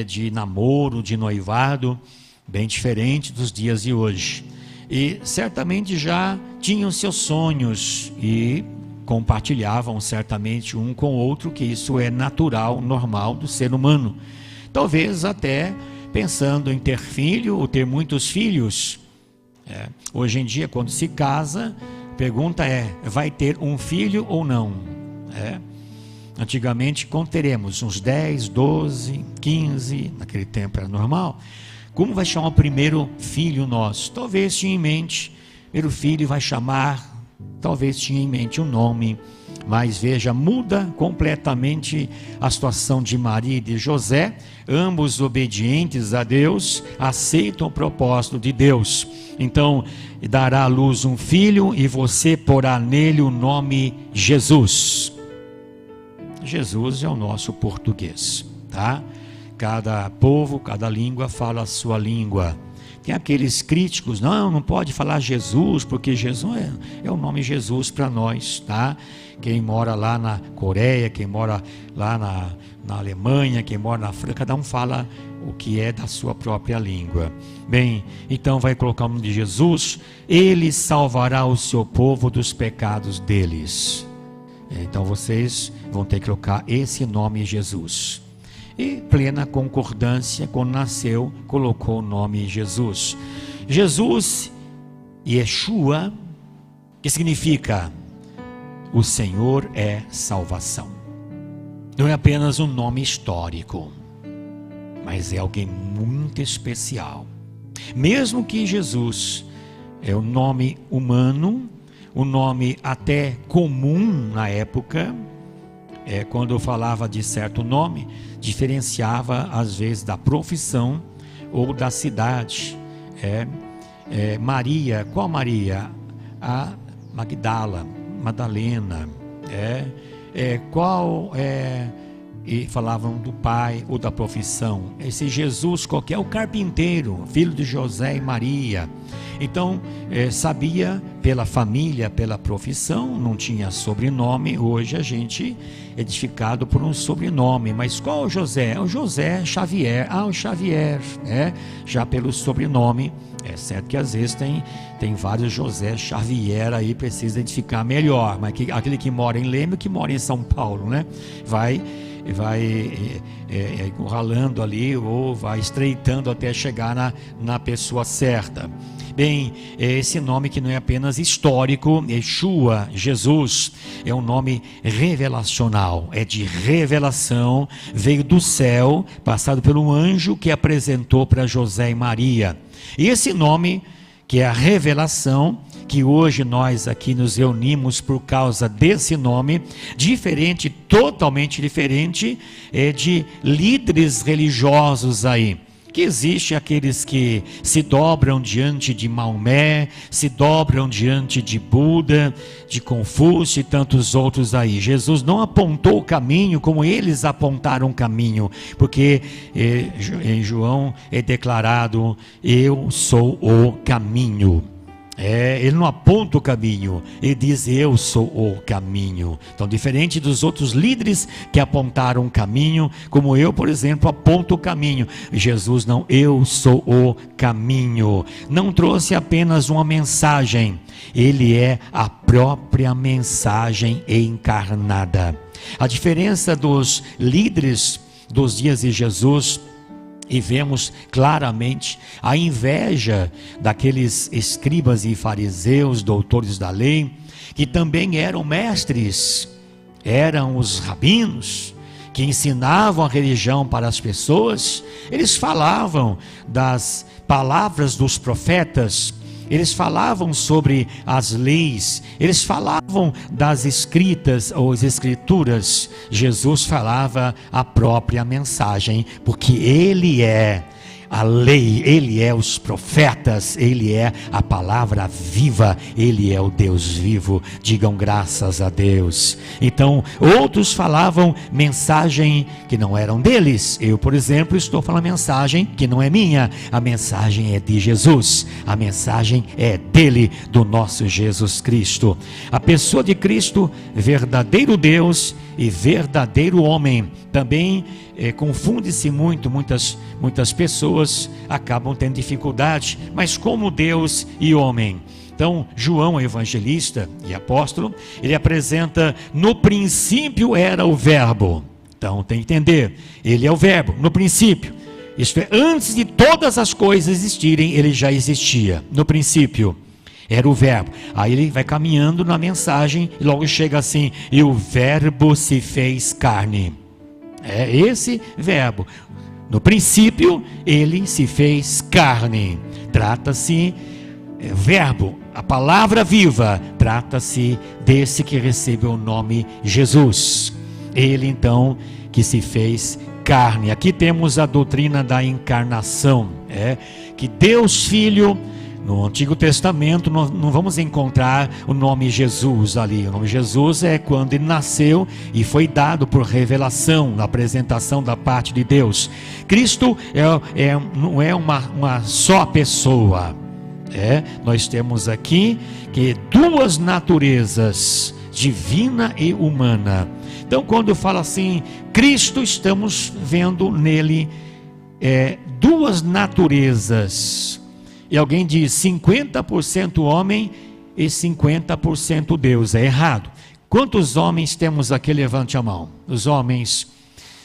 de namoro, de noivado, bem diferente dos dias de hoje. E certamente já tinham seus sonhos e compartilhavam certamente um com o outro, que isso é natural, normal do ser humano. Talvez até pensando em ter filho ou ter muitos filhos. Hoje em dia, quando se casa, a pergunta é: vai ter um filho ou não? Antigamente, quando teremos uns 10, 12, 15, naquele tempo era normal. Como vai chamar o primeiro filho nosso? Talvez tinha em mente, primeiro filho vai chamar, talvez tinha em mente um nome, Mas veja, muda completamente a situação de Maria e de José. Ambos obedientes a Deus, aceitam o propósito de Deus. Então, dará à luz um filho e você porá nele o nome Jesus. Jesus é o nosso português, tá? Cada povo, cada língua fala a sua língua. Tem aqueles críticos, não pode falar Jesus, porque Jesus é o nome Jesus para nós, tá? Quem mora lá na Coreia, quem mora lá na Alemanha, quem mora na França, cada um fala o que é da sua própria língua. Bem, então vai colocar o nome de Jesus, ele salvará o seu povo dos pecados deles. Então vocês vão ter que colocar esse nome Jesus. E plena concordância, quando nasceu, colocou o nome Jesus. Jesus, Yeshua, que significa o Senhor é salvação. Não é apenas um nome histórico, mas é alguém muito especial. Mesmo que Jesus é um nome humano, um nome até comum na época, quando eu falava de certo nome, diferenciava às vezes da profissão ou da cidade. Maria, qual Maria? A Madalena. E falavam do pai ou da profissão. Esse Jesus qualquer, o carpinteiro, filho de José e Maria. Então, sabia pela família, pela profissão, não tinha sobrenome. Hoje a gente é edificado por um sobrenome. Mas qual o José? O José Xavier. O Xavier, já pelo sobrenome. É certo que às vezes tem vários José Xavier aí, precisa identificar melhor. Mas aquele que mora em Leme, que mora em São Paulo, né? Vai encurralando ali, ou vai estreitando até chegar na pessoa certa. Bem, esse nome que não é apenas histórico, Yeshua, Jesus, é um nome revelacional, é de revelação, veio do céu, passado pelo anjo que apresentou para José e Maria. E esse nome, que é a revelação, que hoje nós aqui nos reunimos por causa desse nome, diferente, totalmente diferente, de líderes religiosos aí. Que existe aqueles que se dobram diante de Maomé, se dobram diante de Buda, de Confúcio e tantos outros aí. Jesus não apontou o caminho como eles apontaram o caminho, porque em João é declarado: eu sou o caminho. Ele não aponta o caminho, ele diz: eu sou o caminho. Então, diferente dos outros líderes que apontaram o caminho, como eu, por exemplo, aponto o caminho, Jesus não, eu sou o caminho. Não trouxe apenas uma mensagem, ele é a própria mensagem encarnada. A diferença dos líderes dos dias de Jesus, e vemos claramente a inveja daqueles escribas e fariseus, doutores da lei, que também eram mestres, eram os rabinos, que ensinavam a religião para as pessoas. Eles falavam das palavras dos profetas, eles falavam sobre as leis, eles falavam das escritas ou as escrituras. Jesus falava a própria mensagem, porque ele é a lei, ele é os profetas, ele é a palavra viva, ele é o Deus vivo. Digam graças a Deus. Então, outros falavam mensagem que não eram deles. Eu, por exemplo, estou falando mensagem que não é minha. A mensagem é de Jesus, a mensagem é dele, do nosso Jesus Cristo. A pessoa de Cristo, verdadeiro Deus e verdadeiro homem. Também confunde-se muitas pessoas acabam tendo dificuldade, mas como Deus e homem. Então, João, evangelista e apóstolo, ele apresenta: no princípio era o verbo. Então, tem que entender, ele é o verbo, no princípio. Isto é, antes de todas as coisas existirem, ele já existia. No princípio era o verbo. Aí ele vai caminhando na mensagem e logo chega assim: e o verbo se fez carne. É esse verbo. No princípio ele se fez carne. Trata-se verbo, a palavra viva, trata-se desse que recebeu o nome Jesus. Ele então que se fez carne. Aqui temos a doutrina da encarnação, que Deus Filho, no Antigo Testamento não vamos encontrar o nome Jesus ali. O nome Jesus é quando ele nasceu e foi dado por revelação, na apresentação da parte de Deus. Cristo não é uma só pessoa. Nós temos aqui que duas naturezas, divina e humana. Então, quando eu falo assim, Cristo, estamos vendo nele duas naturezas. E alguém diz 50% homem e 50% Deus. É errado. Quantos homens temos aqui? Levante a mão. Os homens,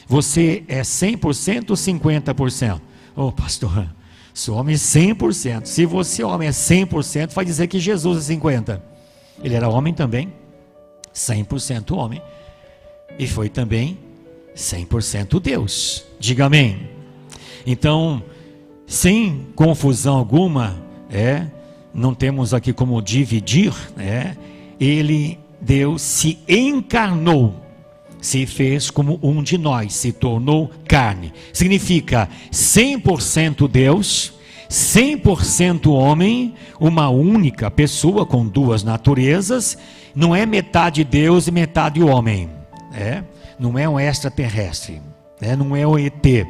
você é 100% ou 50%? Ô pastor, sou homem 100%. Se você homem é 100%, vai dizer que Jesus é 50%. Ele era homem também, 100% homem. E foi também 100% Deus. Diga amém. Então, sem confusão alguma, não temos aqui como dividir, Deus se encarnou, se fez como um de nós, se tornou carne. Significa 100% Deus, 100% homem, uma única pessoa com duas naturezas. Não é metade Deus e metade homem, não é um extraterrestre, não é um ET,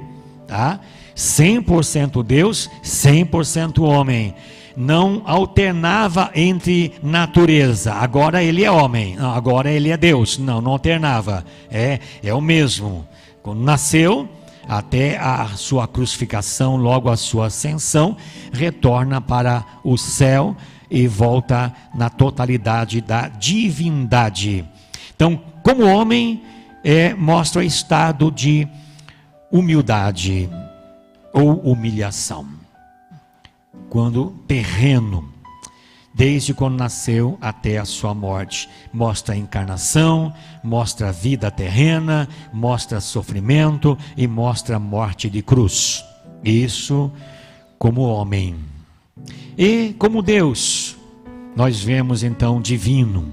tá? 100% Deus, 100% homem. Não alternava entre natureza. Agora ele é homem, não, agora ele é Deus. Não alternava. É o mesmo. Quando nasceu, até a sua crucificação, logo a sua ascensão, retorna para o céu e volta na totalidade da divindade. Então, como homem, mostra o estado de humildade ou humilhação. Quando terreno, desde quando nasceu até a sua morte, mostra a encarnação, mostra a vida terrena, mostra sofrimento e mostra a morte de cruz. Isso como homem. E como Deus, nós vemos então divino,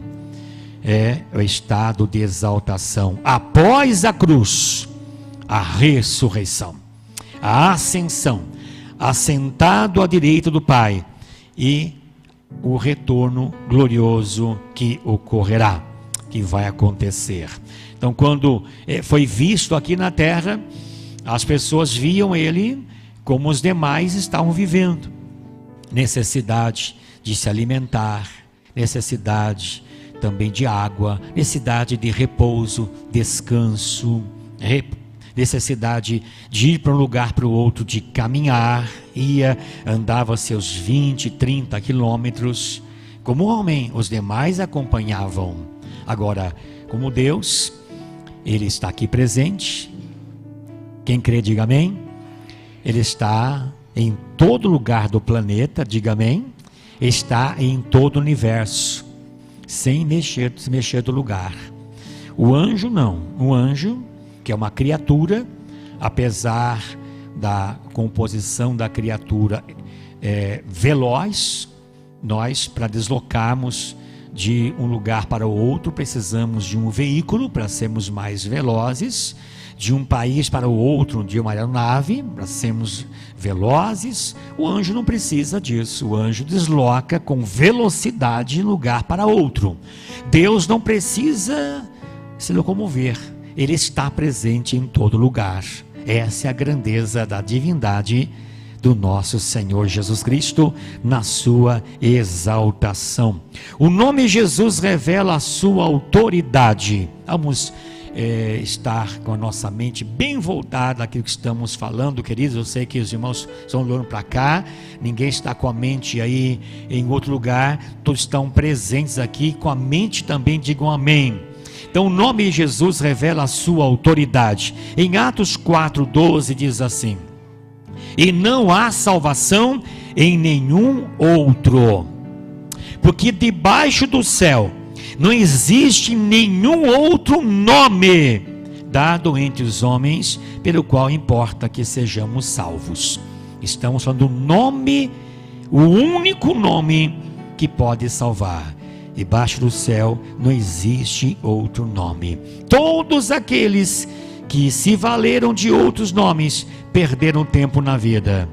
o estado de exaltação. Após a cruz, a ressurreição, a ascensão, assentado à direita do Pai, e o retorno glorioso que ocorrerá, que vai acontecer. Então, quando foi visto aqui na terra, as pessoas viam ele como os demais estavam vivendo. Necessidade de se alimentar, necessidade também de água, necessidade de repouso, descanso, necessidade de ir para um lugar para o outro, de caminhar, andava seus 20, 30 quilômetros. Como homem, os demais acompanhavam. Agora, como Deus, Ele está aqui presente. Quem crê, diga amém. Ele está em todo lugar do planeta, diga amém. Está em todo o universo, sem se mexer do lugar. O anjo não. O anjo, que é uma criatura, apesar da composição da criatura veloz, nós, para deslocarmos de um lugar para o outro, precisamos de um veículo para sermos mais velozes, de um país para o outro, de uma aeronave para sermos velozes. O anjo não precisa disso. O anjo desloca com velocidade de um lugar para outro. Deus não precisa se locomover. Ele está presente em todo lugar. Essa é a grandeza da divindade do nosso Senhor Jesus Cristo na sua exaltação. O nome Jesus revela a sua autoridade. Vamos estar com a nossa mente bem voltada àquilo que estamos falando, queridos. Eu sei que os irmãos estão olhando para cá, ninguém está com a mente aí em outro lugar, todos estão presentes aqui com a mente também. Digam amém. Então o nome de Jesus revela a sua autoridade. Em Atos 4:12 diz assim: e não há salvação em nenhum outro, porque debaixo do céu não existe nenhum outro nome dado entre os homens pelo qual importa que sejamos salvos. Estamos falando do nome, o único nome que pode salvar. Debaixo do céu não existe outro nome. Todos aqueles que se valeram de outros nomes perderam tempo na vida.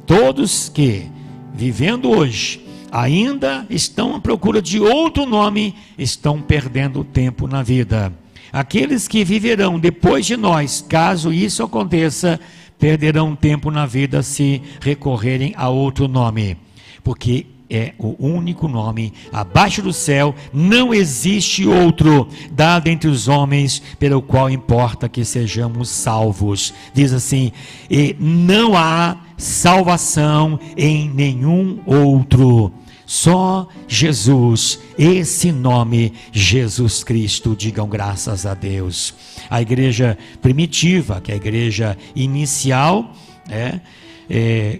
Todos que, vivendo hoje, ainda estão à procura de outro nome, estão perdendo tempo na vida. Aqueles que viverão depois de nós, caso isso aconteça, perderão tempo na vida se recorrerem a outro nome, porque é o único nome abaixo do céu, não existe outro dado entre os homens pelo qual importa que sejamos salvos. Diz assim: e não há salvação em nenhum outro, só Jesus, esse nome, Jesus Cristo. Digam graças a Deus. A igreja primitiva, que é a igreja inicial,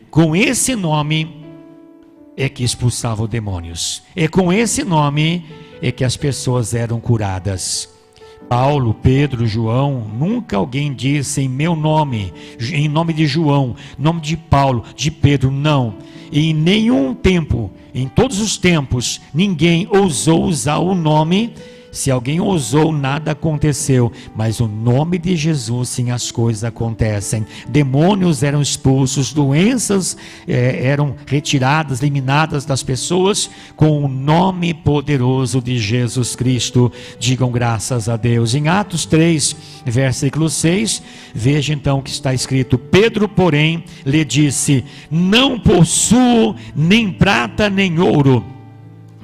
com esse nome é que expulsavam demônios, é com esse nome é que as pessoas eram curadas. Paulo, Pedro, João, nunca alguém disse em meu nome, em nome de João, nome de Paulo, de Pedro, não. E em nenhum tempo, em todos os tempos, ninguém ousou usar o nome. Se alguém ousou, nada aconteceu, mas o nome de Jesus, sim, as coisas acontecem. Demônios eram expulsos, doenças eram retiradas, eliminadas das pessoas, com o nome poderoso de Jesus Cristo. Digam graças a Deus. Em Atos 3, versículo 6, veja então que está escrito: Pedro, porém, lhe disse: não possuo nem prata nem ouro,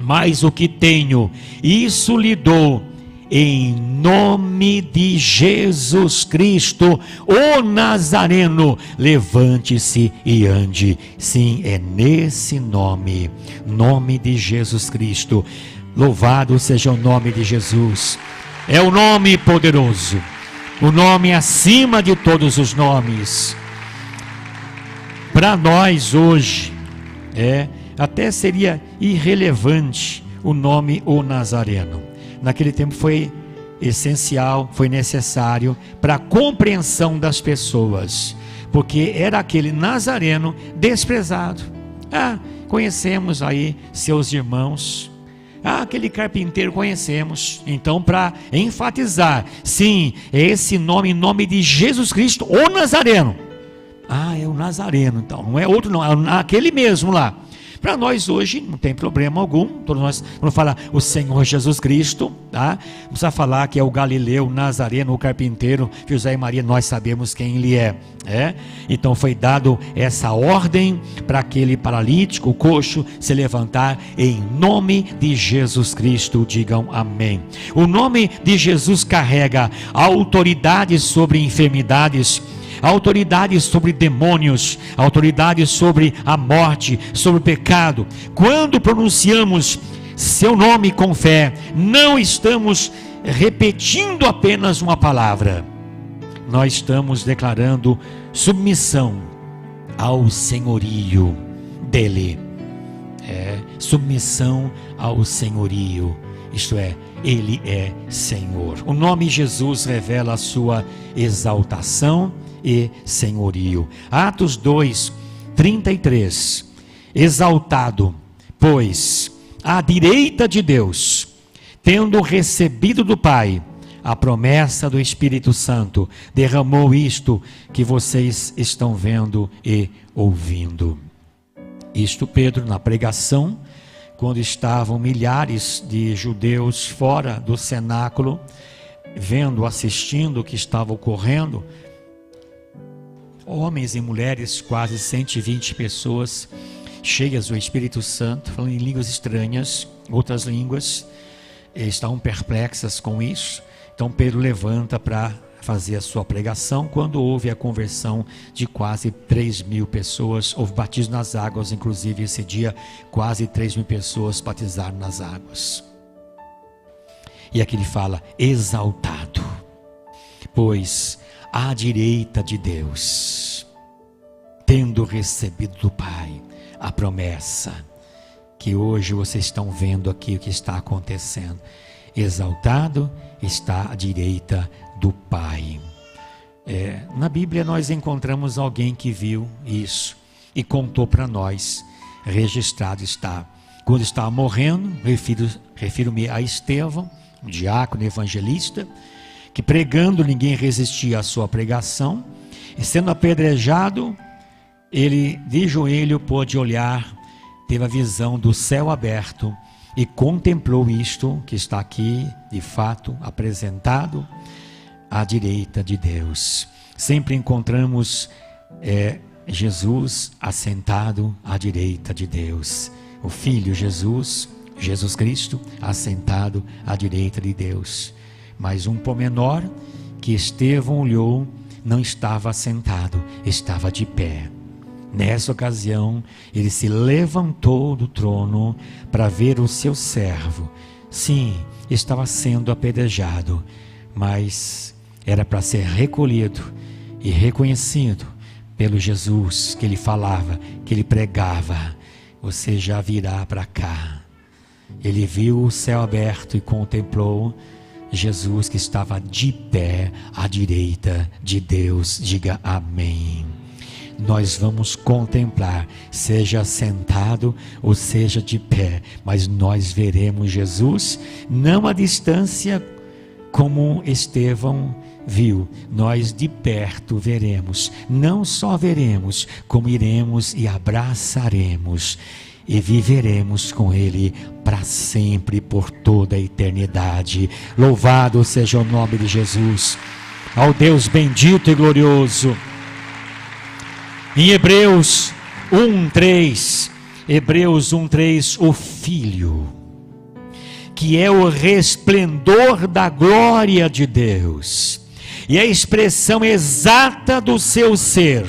mas o que tenho, isso lhe dou. Em nome de Jesus Cristo, o Nazareno, levante-se e ande. Sim, é nesse nome, nome de Jesus Cristo. Louvado seja o nome de Jesus. É o nome poderoso, o nome acima de todos os nomes. Para nós hoje, até seria irrelevante o nome O Nazareno. Naquele tempo foi essencial, foi necessário para a compreensão das pessoas, porque era aquele Nazareno desprezado. Conhecemos aí seus irmãos, aquele carpinteiro conhecemos. Então, para enfatizar, sim, esse nome, nome de Jesus Cristo, o Nazareno. É o Nazareno, então, não é outro não, é aquele mesmo lá. Para nós hoje não tem problema algum. Todos nós, quando fala o Senhor Jesus Cristo, tá? Não precisa falar que é o Galileu, o Nazareno, o carpinteiro, José e Maria, nós sabemos quem ele é. Então foi dado essa ordem para aquele paralítico, o coxo, se levantar em nome de Jesus Cristo. Digam amém. O nome de Jesus carrega autoridade sobre enfermidades, autoridade sobre demônios, autoridade sobre a morte, sobre o pecado. Quando pronunciamos seu nome com fé, não estamos repetindo apenas uma palavra, nós estamos declarando submissão ao senhorio dele. Submissão ao senhorio, isto é, ele é Senhor. O nome Jesus revela a sua exaltação e senhorio. Atos 2, 33. Exaltado, pois, à direita de Deus, tendo recebido do Pai a promessa do Espírito Santo, derramou isto que vocês estão vendo e ouvindo. Isto Pedro na pregação, quando estavam milhares de judeus fora do cenáculo, vendo, assistindo o que estava ocorrendo. Homens e mulheres, quase 120 pessoas, cheias do Espírito Santo, falando em línguas estranhas, outras línguas, estavam perplexas com isso. Então Pedro levanta para fazer a sua pregação, quando houve a conversão de quase 3.000 pessoas, houve batismo nas águas, inclusive esse dia, quase 3.000 pessoas batizaram nas águas. E aqui ele fala, exaltado, pois à direita de Deus, tendo recebido do Pai a promessa, que hoje vocês estão vendo aqui o que está acontecendo. Exaltado está à direita do Pai. Na Bíblia nós encontramos alguém que viu isso e contou para nós, registrado está. quando estava morrendo, refiro-me a Estevão, um diácono evangelista, que pregando ninguém resistia à sua pregação, e sendo apedrejado, ele de joelho pôde olhar, teve a visão do céu aberto e contemplou isto que está aqui, de fato, apresentado à direita de Deus. Sempre encontramos Jesus assentado à direita de Deus. O Filho Jesus Cristo, assentado à direita de Deus. Mas um pormenor que Estevão olhou, não estava assentado, estava de pé. Nessa ocasião, ele se levantou do trono para ver o seu servo. Sim, estava sendo apedrejado, mas era para ser recolhido e reconhecido pelo Jesus que ele falava, que ele pregava. Você já virá para cá. Ele viu o céu aberto e contemplou Jesus que estava de pé à direita de Deus. Diga amém. Nós vamos contemplar, seja sentado ou seja de pé, mas nós veremos Jesus não à distância como Estevão viu, nós de perto veremos, não só veremos, como iremos e abraçaremos e viveremos com Ele para sempre, por toda a eternidade. Louvado seja o nome de Jesus, ao Deus bendito e glorioso. Em Hebreus 1:3, o Filho, que é o resplendor da glória de Deus, e a expressão exata do seu ser,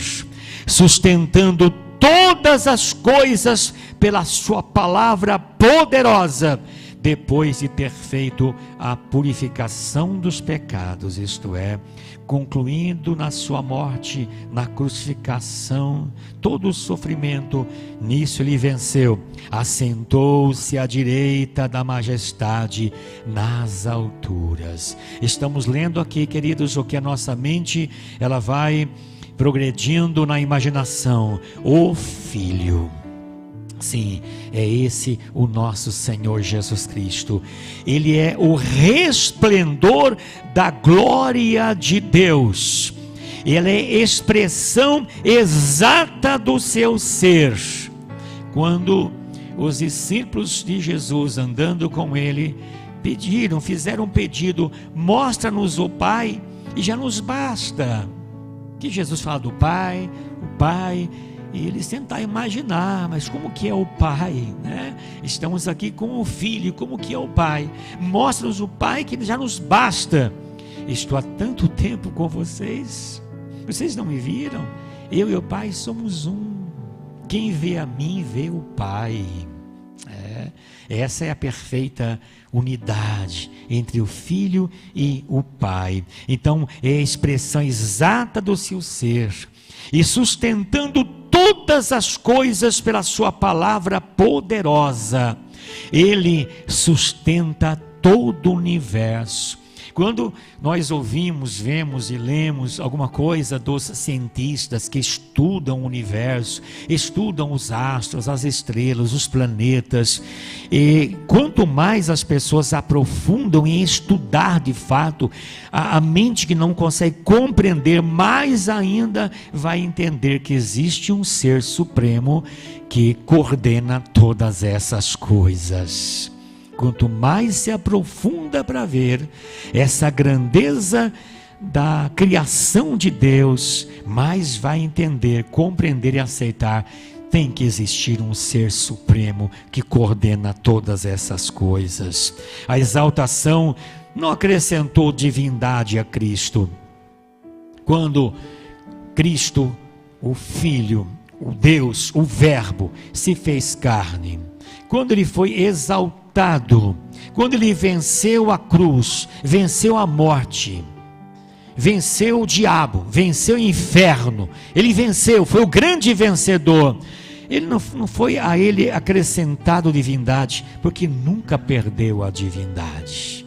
sustentando todas as coisas pela sua palavra poderosa, depois de ter feito a purificação dos pecados, isto é, concluindo na sua morte, na crucificação, todo o sofrimento, nisso ele venceu, assentou-se à direita da majestade nas alturas. Estamos lendo aqui, queridos, o que a nossa mente, ela vai progredindo na imaginação, o Filho. Sim, é esse o nosso Senhor Jesus Cristo. Ele é o resplendor da glória de Deus. Ele é expressão exata do seu ser. Quando os discípulos de Jesus, andando com ele, fizeram um pedido: mostra-nos o Pai e já nos basta. Que Jesus fala do Pai, o Pai, e eles tentam imaginar, mas como que é o Pai, né? Estamos aqui com o Filho, como que é o Pai? Mostra-nos o Pai que já nos basta. Estou há tanto tempo com vocês, vocês não me viram? Eu e o Pai somos um. Quem vê a mim, vê o Pai. Essa é a perfeita unidade entre o Filho e o Pai. Então é a expressão exata do seu ser, e sustentando todas as coisas pela sua palavra poderosa, ele sustenta todo o universo. Quando nós ouvimos, vemos e lemos alguma coisa dos cientistas que estudam o universo, estudam os astros, as estrelas, os planetas, e quanto mais as pessoas aprofundam em estudar de fato, a mente que não consegue compreender, mais ainda vai entender que existe um ser supremo que coordena todas essas coisas. Quanto mais se aprofunda para ver essa grandeza da criação de Deus, mais vai entender, compreender e aceitar. Tem que existir um ser supremo que coordena todas essas coisas. A exaltação não acrescentou divindade a Cristo. Quando Cristo, o Filho, o Deus, o Verbo, se fez carne, quando ele foi exaltado, quando ele venceu a cruz, venceu a morte, venceu o diabo, venceu o inferno, ele venceu, foi o grande vencedor. Ele não foi a ele acrescentado divindade, porque nunca perdeu a divindade.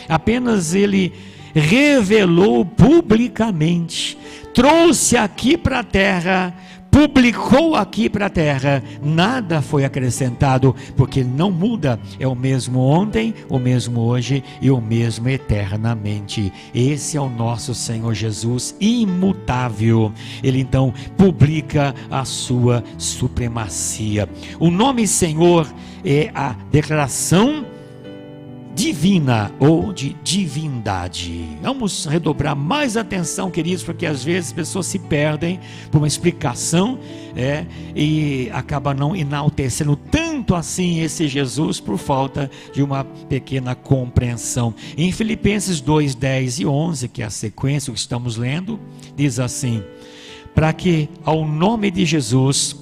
Apenas ele revelou publicamente, trouxe aqui para a terra, publicou aqui para a terra, nada foi acrescentado, porque não muda, é o mesmo ontem, o mesmo hoje e o mesmo eternamente. Esse é o nosso Senhor Jesus, imutável. Ele então publica a sua supremacia. O nome Senhor é a declaração divina ou de divindade. Vamos redobrar mais atenção, queridos, porque às vezes as pessoas se perdem por uma explicação e acabam não enaltecendo tanto assim esse Jesus por falta de uma pequena compreensão. Em Filipenses 2, 10 e 11, que é a sequência que estamos lendo, diz assim: para que ao nome de Jesus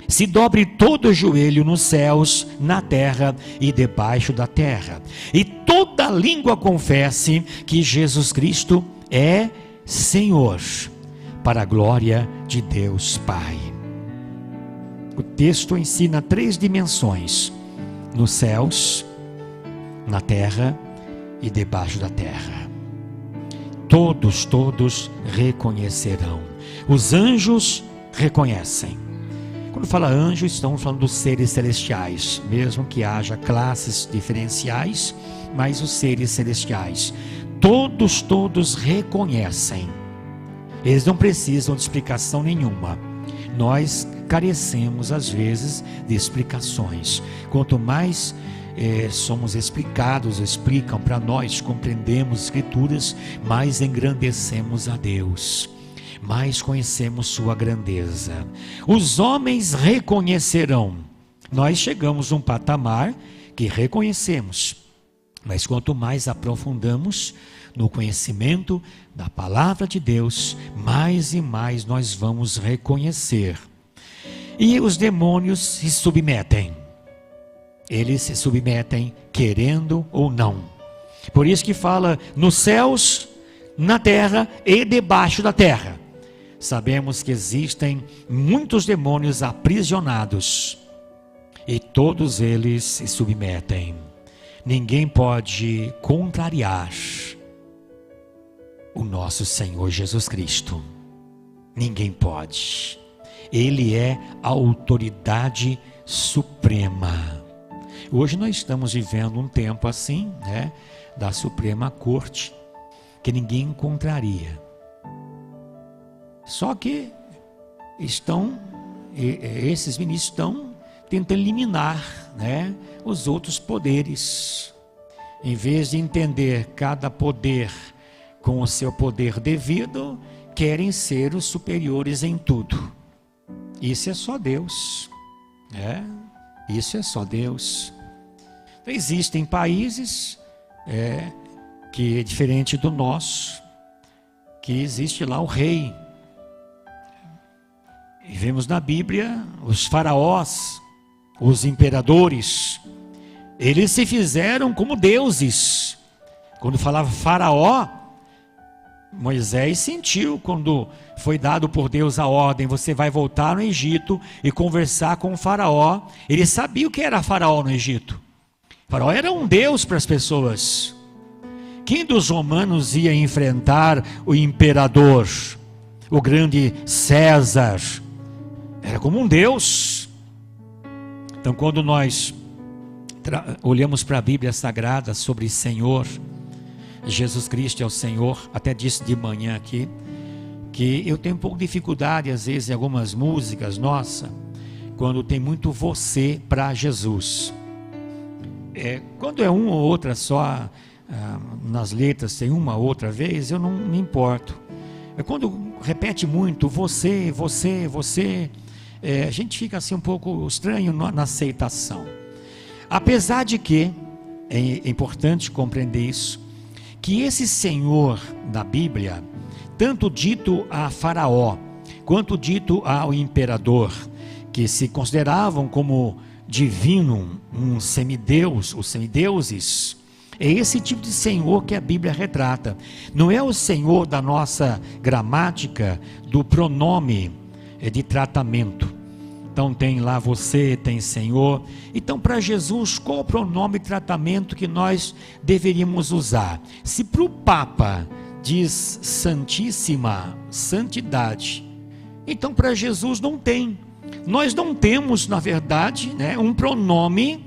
se dobre todo o joelho nos céus, na terra e debaixo da terra, e toda língua confesse que Jesus Cristo é Senhor, para a glória de Deus Pai. O texto ensina 3 dimensões: nos céus, na terra e debaixo da terra. Todos reconhecerão. Os anjos reconhecem. Quando fala anjo, estamos falando dos seres celestiais, mesmo que haja classes diferenciais, mas os seres celestiais, todos reconhecem. Eles não precisam de explicação nenhuma. Nós carecemos às vezes de explicações. Quanto mais somos explicados, explicam para nós, compreendemos as Escrituras, mais engrandecemos a Deus, mais conhecemos sua grandeza. Os homens reconhecerão. Nós chegamos a um patamar que reconhecemos, mas quanto mais aprofundamos no conhecimento da palavra de Deus, mais e mais nós vamos reconhecer. E os demônios se submetem. Eles se submetem querendo ou não. Por isso que fala nos céus, na terra e debaixo da terra. Sabemos que existem muitos demônios aprisionados e todos eles se submetem. Ninguém pode contrariar o nosso Senhor Jesus Cristo. Ninguém pode. Ele é a autoridade suprema. Hoje nós estamos vivendo um tempo assim, da Suprema Corte, que ninguém contraria. Só que esses ministros estão tentando eliminar, os outros poderes. Em vez de entender cada poder com o seu poder devido, querem ser os superiores em tudo. Isso é só Deus. Isso é só Deus. Então, existem países que é diferente do nosso, que existe lá o rei. E vemos na Bíblia os faraós, os imperadores, eles se fizeram como deuses. Quando falava faraó, Moisés sentiu quando foi dado por Deus a ordem: você vai voltar no Egito e conversar com o faraó. Ele sabia o que era faraó no Egito. Faraó era um deus para as pessoas. Quem dos romanos ia enfrentar o imperador, o grande César? Era como um deus. Então, quando nós olhamos para a Bíblia Sagrada sobre Senhor, Jesus Cristo é o Senhor. Até disse de manhã aqui que eu tenho um pouco de dificuldade às vezes em algumas músicas, quando tem muito você para Jesus. Quando é uma ou outra só, nas letras tem uma ou outra vez, eu não me importo. Quando repete muito você, a gente fica assim um pouco estranho na aceitação. Apesar de que é importante compreender isso, que esse Senhor da Bíblia, tanto dito a Faraó, quanto dito ao imperador, que se consideravam como divino, um semideus, os semideuses, é esse tipo de Senhor que a Bíblia retrata. Não é o Senhor da nossa gramática, do pronome de tratamento. Então tem lá você, tem Senhor. Então para Jesus, qual o pronome e tratamento que nós deveríamos usar? Se para o Papa diz Santíssima, Santidade, então para Jesus não tem. Nós não temos, na verdade, um pronome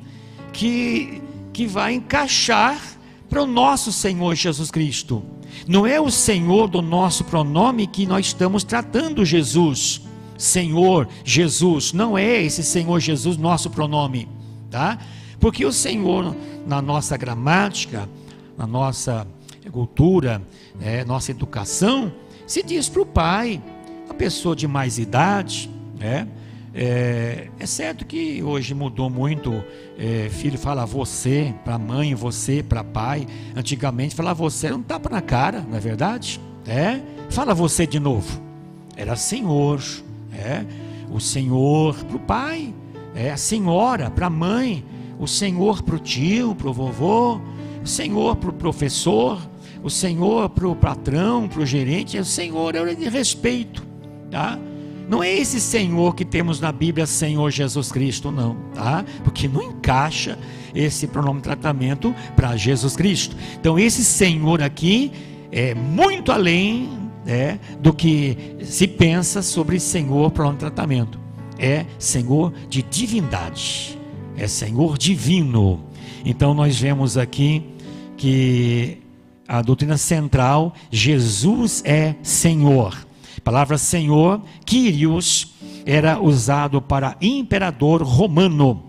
que vai encaixar para o nosso Senhor Jesus Cristo. Não é o Senhor do nosso pronome que nós estamos tratando Jesus. Senhor Jesus, não é esse Senhor Jesus nosso pronome, tá? Porque o Senhor, na nossa gramática, na nossa cultura, nossa educação, se diz para o pai, a pessoa de mais idade, é certo que hoje mudou muito, filho fala você para mãe, você para pai. Antigamente falar você era um tapa na cara, não é verdade? Fala você de novo, era Senhor, o Senhor para o pai, a senhora para a mãe, o Senhor para o tio, para o vovô, o Senhor para o professor, o Senhor para o patrão, para o gerente. O Senhor é de respeito, tá? Não é esse Senhor que temos na Bíblia, Senhor Jesus Cristo, não, tá? Porque não encaixa esse pronome de tratamento para Jesus Cristo. Então esse Senhor aqui é muito além do que se pensa sobre Senhor pronome de tratamento. É Senhor de divindade, é Senhor divino. Então nós vemos aqui que a doutrina central, Jesus é Senhor. A palavra Senhor, Kyrios, era usado para imperador romano.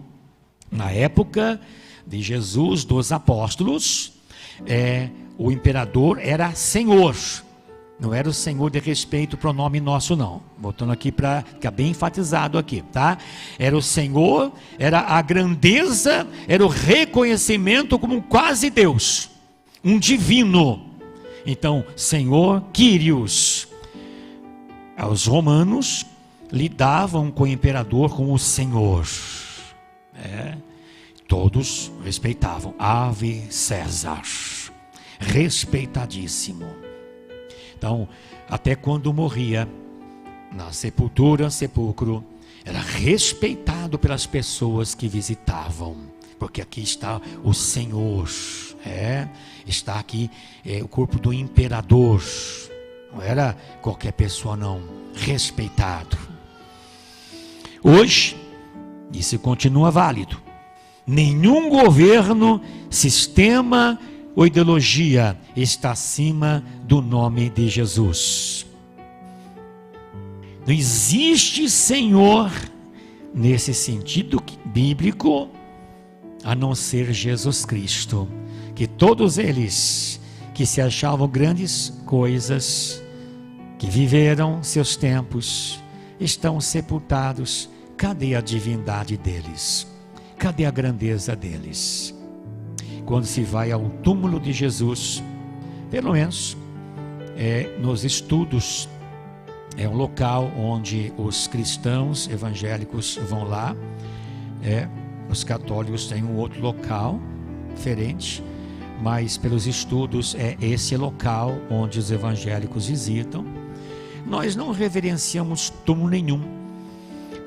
Na época de Jesus, dos apóstolos, o imperador era Senhor. Não era o Senhor de respeito, pronome nosso não. Botando aqui para ficar bem enfatizado aqui, tá? Era o Senhor, era a grandeza, era o reconhecimento como quase Deus, um divino. Então, Senhor, Kyrios. Os romanos lidavam com o imperador como o Senhor. Todos respeitavam. Ave César, respeitadíssimo. Então, até quando morria na sepulcro, era respeitado pelas pessoas que visitavam, porque aqui está o Senhor, está aqui o corpo do imperador. Não era qualquer pessoa não, respeitado. Hoje, isso continua válido. Nenhum governo, sistema ou ideologia está acima do nome de Jesus. Não existe Senhor, nesse sentido bíblico, a não ser Jesus Cristo. Que todos eles que se achavam grandes coisas, que viveram seus tempos, estão sepultados. Cadê a divindade deles? Cadê a grandeza deles? Quando se vai ao túmulo de Jesus, pelo menos nos estudos, é um local onde os cristãos evangélicos vão lá, os católicos têm um outro local diferente, mas pelos estudos é esse local onde os evangélicos visitam. Nós não reverenciamos túmulo nenhum,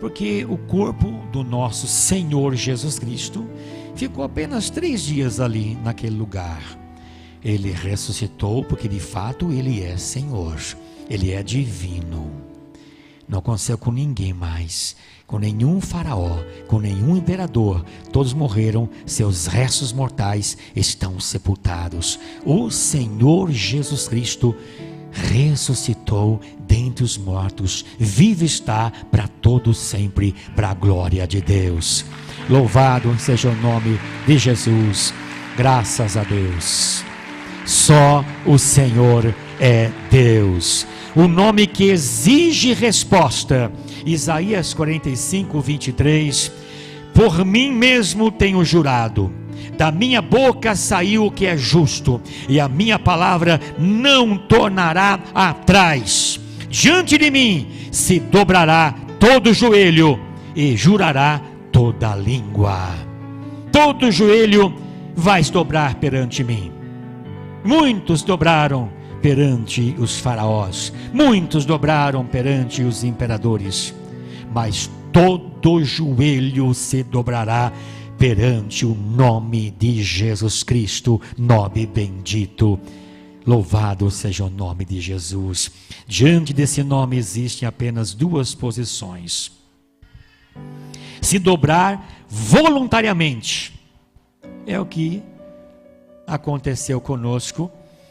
porque o corpo do nosso Senhor Jesus Cristo ficou apenas 3 dias ali naquele lugar. Ele ressuscitou porque de fato Ele é Senhor, Ele é divino. Não aconteceu com ninguém mais, com nenhum faraó, com nenhum imperador. Todos morreram, seus restos mortais estão sepultados. O Senhor Jesus Cristo ressuscitou dentre os mortos, vivo está para todo sempre, para a glória de Deus. Louvado seja o nome de Jesus, graças a Deus. Só o Senhor é Deus, o nome que exige resposta. Isaías 45, 23, por mim mesmo tenho jurado, da minha boca saiu o que é justo, e a minha palavra não tornará atrás. Diante de mim se dobrará todo joelho e jurará toda língua. Todo joelho vai se dobrar perante mim. Muitos dobraram perante os faraós, muitos dobraram perante os imperadores, mas todo joelho se dobrará perante o nome de Jesus Cristo, nome bendito. Louvado seja o nome de Jesus. Diante desse nome existem apenas duas posições: se dobrar voluntariamente. É o que aconteceu conosco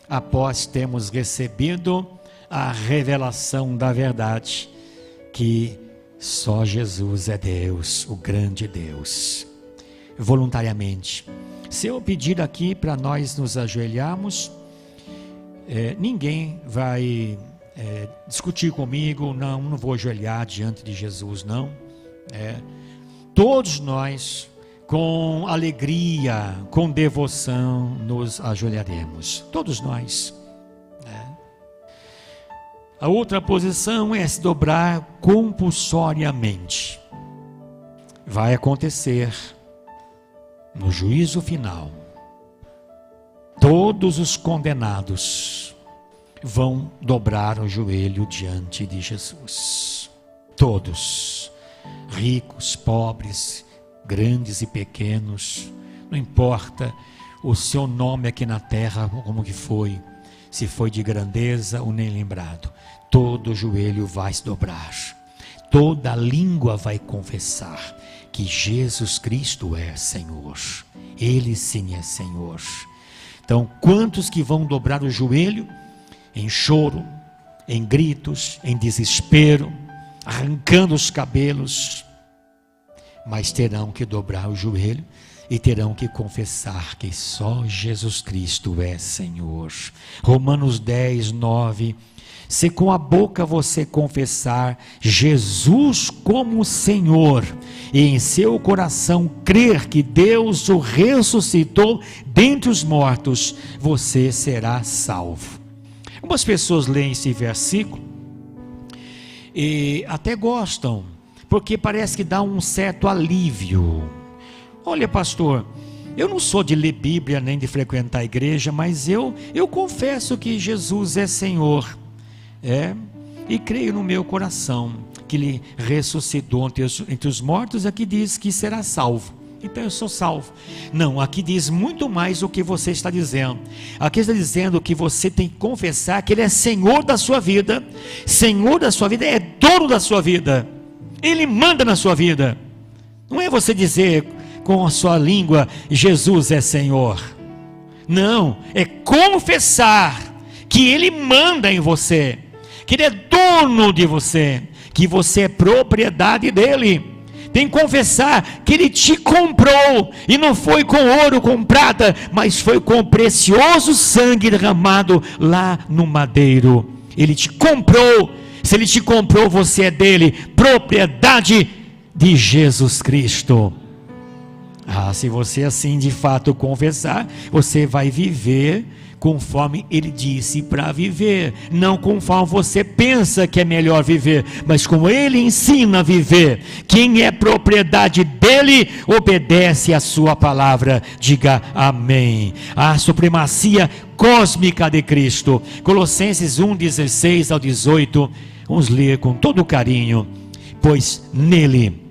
após termos recebido a revelação da verdade, que só Jesus é Deus, o grande Deus. Voluntariamente. Se eu pedir aqui para nós nos ajoelharmos, ninguém vai discutir comigo, não vou ajoelhar diante de Jesus, não. Todos nós, com alegria, com devoção, nos ajoelharemos. Todos nós. A outra posição é se dobrar compulsoriamente. Vai acontecer no juízo final. Todos os condenados vão dobrar o joelho diante de Jesus. Todos, ricos, pobres, grandes e pequenos, não importa o seu nome aqui na terra, como que foi, se foi de grandeza ou nem lembrado, todo joelho vai se dobrar, toda língua vai confessar que Jesus Cristo é Senhor, Ele sim é Senhor. Então, quantos que vão dobrar o joelho em choro, em gritos, em desespero, arrancando os cabelos, mas terão que dobrar o joelho e terão que confessar que só Jesus Cristo é Senhor. Romanos 10, 9. Se com a boca você confessar Jesus como Senhor, e em seu coração crer que Deus o ressuscitou dentre os mortos, você será salvo. Algumas pessoas leem esse versículo e até gostam, porque parece que dá um certo alívio. Olha, pastor, eu não sou de ler Bíblia nem de frequentar a igreja, mas eu confesso que Jesus é Senhor, e creio no meu coração que Ele ressuscitou entre os mortos. Aqui diz que será salvo, então eu sou salvo. Não, aqui diz muito mais o que você está dizendo. Aqui está dizendo que você tem que confessar que Ele é Senhor da sua vida. Senhor da sua vida, é dono da sua vida, Ele manda na sua vida. Não é você dizer com a sua língua Jesus é Senhor, não, é confessar que Ele manda em você, que Ele é dono de você, que você é propriedade dEle. Tem que confessar que Ele te comprou, e não foi com ouro, com prata, mas foi com o precioso sangue derramado lá no madeiro. Ele te comprou. Se Ele te comprou, você é dEle, propriedade de Jesus Cristo. Se você assim de fato confessar, você vai viver conforme Ele disse para viver, não conforme você pensa que é melhor viver, mas como Ele ensina a viver. Quem é propriedade dEle, obedece a sua palavra. Diga amém. A supremacia cósmica de Cristo. Colossenses 1, 16 ao 18, vamos ler com todo carinho. Pois nele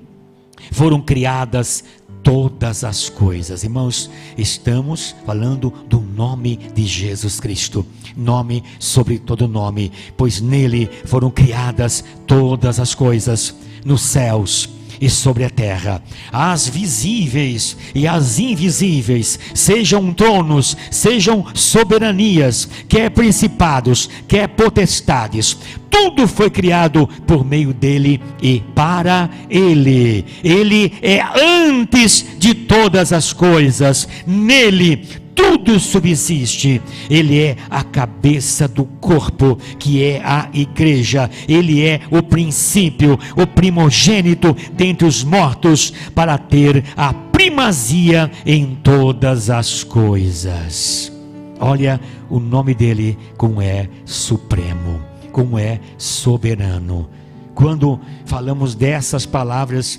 foram criadas todas as coisas. Irmãos, estamos falando do nome de Jesus Cristo, nome sobre todo nome, pois nele foram criadas todas as coisas, nos céus e sobre a terra, as visíveis e as invisíveis, sejam tronos, sejam soberanias, quer principados, quer potestades, tudo foi criado por meio dele e para ele. Ele é antes de todas as coisas, nele tudo subsiste. Ele é a cabeça do corpo, que é a igreja. Ele é o princípio, o primogênito dentre os mortos, para ter a primazia em todas as coisas. Olha o nome dele, como é supremo, como é soberano. Quando falamos dessas palavras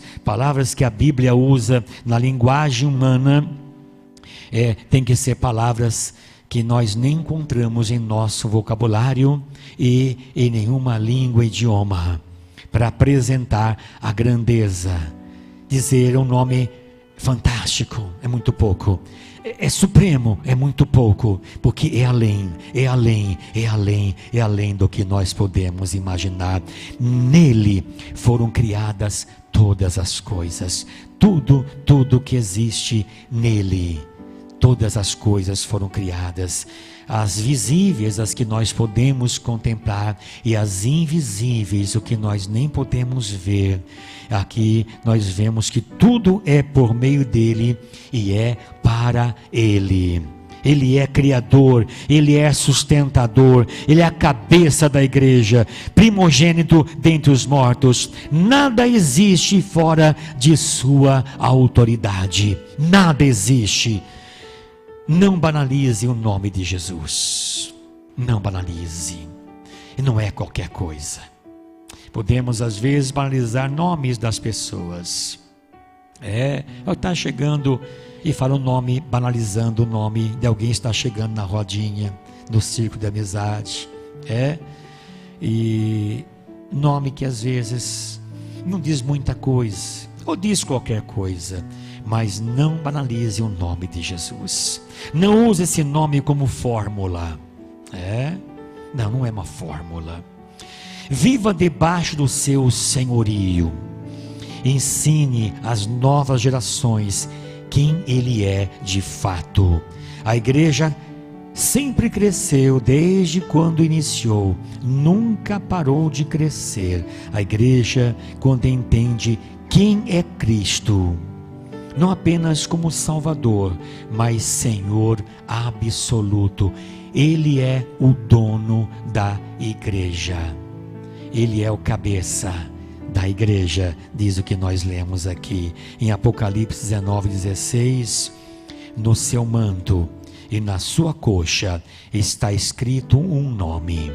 que a Bíblia usa na linguagem humana, tem que ser palavras que nós nem encontramos em nosso vocabulário e em nenhuma língua, idioma. para apresentar a grandeza. Dizer um nome fantástico é muito pouco. É supremo, é muito pouco, porque é além do que nós podemos imaginar. Nele foram criadas todas as coisas, tudo que existe nele, todas as coisas foram criadas, as visíveis, as que nós podemos contemplar, e as invisíveis, o que nós nem podemos ver. Aqui nós vemos que tudo é por meio dele e é para ele. Ele é criador, ele é sustentador, ele é a cabeça da igreja, primogênito dentre os mortos. Nada existe fora de sua autoridade, nada existe. Não banalize o nome de Jesus, não banalize, e não é qualquer coisa. Podemos às vezes banalizar nomes das pessoas. Está chegando e fala o nome, banalizando o nome de alguém que está chegando na rodinha, no círculo de amizade. E nome que às vezes não diz muita coisa, ou diz qualquer coisa. Mas não banalize o nome de Jesus. Não use esse nome como fórmula. Não é uma fórmula. Viva debaixo do seu senhorio. Ensine às novas gerações quem ele é de fato. A igreja sempre cresceu desde quando iniciou. Nunca parou de crescer. A igreja, quando entende quem é Cristo, não apenas como Salvador, mas Senhor absoluto. Ele é o dono da igreja. Ele é o cabeça da igreja, diz o que nós lemos aqui em Apocalipse 19:16. No seu manto e na sua coxa está escrito um nome: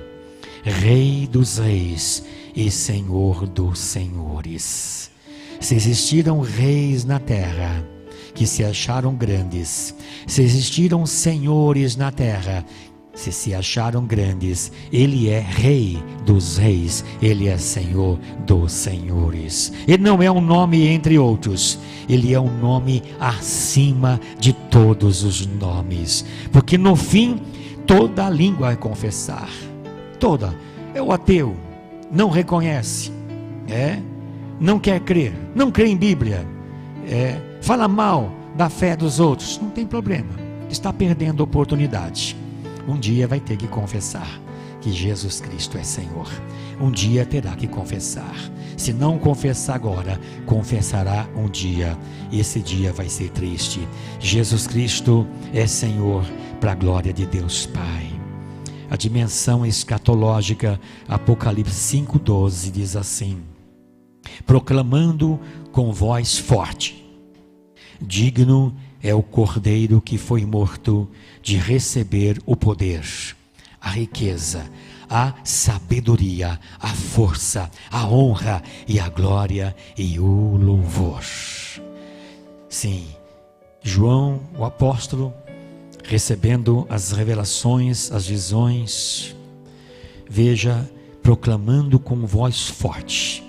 Rei dos Reis e Senhor dos Senhores. Se existiram reis na terra que se acharam grandes, se existiram senhores na terra que se acharam grandes, ele é Rei dos Reis, ele é Senhor dos Senhores. Ele não é um nome entre outros, ele é um nome acima de todos os nomes, porque no fim toda a língua vai confessar, toda. O ateu não reconhece, não quer crer, não crê em Bíblia, fala mal da fé dos outros, não tem problema, está perdendo a oportunidade. Um dia vai ter que confessar que Jesus Cristo é Senhor. Um dia terá que confessar. Se não confessar agora, confessará um dia. Esse dia vai ser triste. Jesus Cristo é Senhor, para a glória de Deus Pai. A dimensão escatológica, Apocalipse 5:12 diz assim: proclamando com voz forte: digno é o Cordeiro que foi morto de receber o poder, a riqueza, a sabedoria, a força, a honra e a glória e o louvor. Sim, João, o apóstolo, recebendo as revelações, as visões, veja, proclamando com voz forte,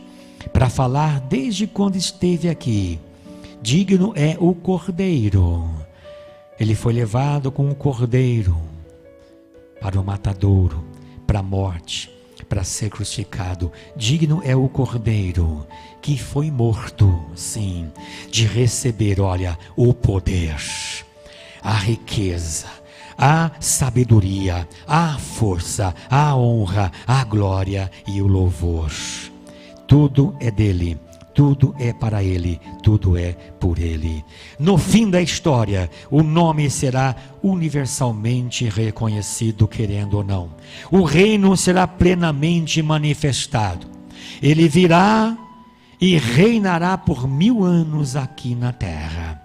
para falar desde quando esteve aqui: digno é o Cordeiro. Ele foi levado com o Cordeiro para o matadouro, para a morte, para ser crucificado. Digno é o Cordeiro que foi morto, sim, de receber, olha, o poder, a riqueza, a sabedoria, a força, a honra, a glória e o louvor. Tudo é dele. Tudo é para ele, tudo é por ele. No fim da história, o nome será universalmente reconhecido, querendo ou não. O reino será plenamente manifestado. Ele virá e reinará por 1000 anos aqui na terra.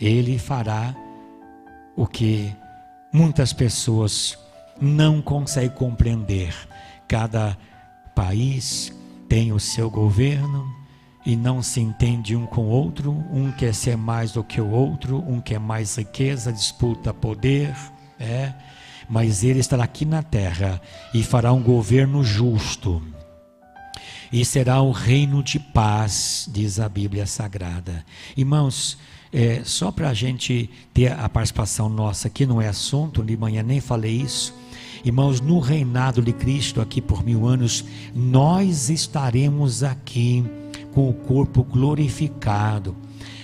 Ele fará o que muitas pessoas não conseguem compreender. Cada país tem o seu governo e não se entende um com o outro. Um quer ser mais do que o outro, um quer mais riqueza, disputa poder, mas ele estará aqui na terra e fará um governo justo. e será um reino de paz, diz a Bíblia Sagrada. Irmãos, só para a gente ter a participação nossa, aqui não é assunto, de manhã nem falei isso. Irmãos, no reinado de Cristo, aqui por 1000 anos, nós estaremos aqui com o corpo glorificado.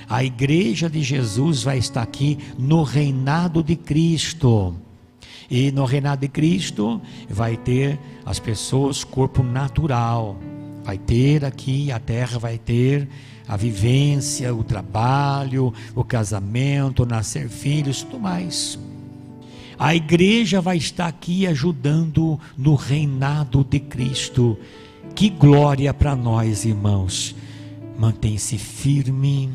A igreja de Jesus vai estar aqui no reinado de Cristo. E no reinado de Cristo vai ter as pessoas corpo natural. Vai ter aqui, a terra vai ter a vivência, o trabalho, o casamento, nascer filhos, tudo mais. A igreja vai estar aqui ajudando no reinado de Cristo. Que glória para nós, irmãos. Mantenha-se firme,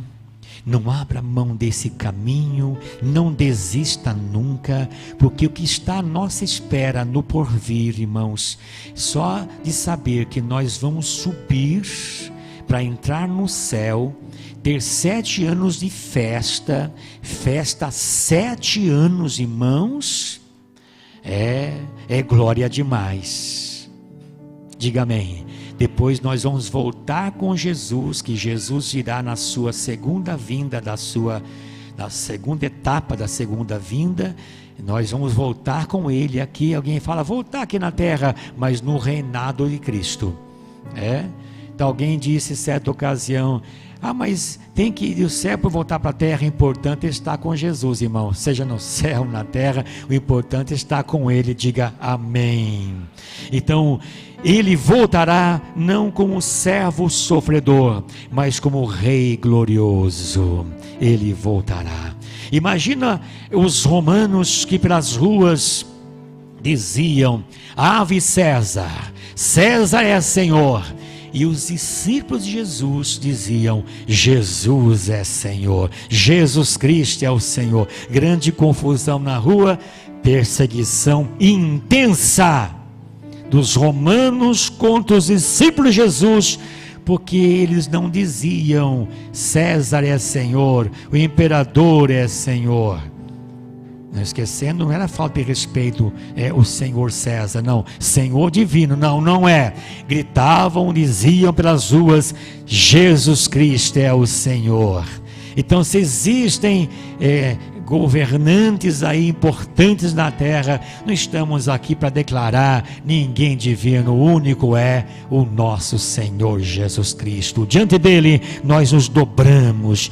não abra mão desse caminho, não desista nunca, porque o que está à nossa espera no porvir, irmãos, só de saber que nós vamos subir para entrar no céu, ter 7 anos de festa 7 anos, irmãos, é glória demais. Diga amém. Depois nós vamos voltar com Jesus, que Jesus virá na sua segunda vinda, na segunda etapa da segunda vinda. Nós vamos voltar com Ele aqui. Alguém fala, voltar aqui na terra, mas no reinado de Cristo. Então alguém disse em certa ocasião, mas tem que ir do céu para voltar para a terra, o importante é estar com Jesus, irmão, seja no céu, na terra, o importante é estar com Ele, diga amém. Então, Ele voltará não como servo sofredor, mas como Rei glorioso, Ele voltará. Imagina os romanos que pelas ruas diziam, ave César, César é Senhor. E os discípulos de Jesus diziam, Jesus é Senhor, Jesus Cristo é o Senhor. Grande confusão na rua, perseguição intensa dos romanos contra os discípulos de Jesus, porque eles não diziam, César é Senhor, o imperador é Senhor. Não esquecendo, não era falta de respeito, o Senhor César, não, Senhor divino, não é. Gritavam, diziam pelas ruas, Jesus Cristo é o Senhor. Então, se existem governantes aí importantes na terra, não estamos aqui para declarar ninguém divino, o único é o nosso Senhor Jesus Cristo. Diante dele, nós nos dobramos,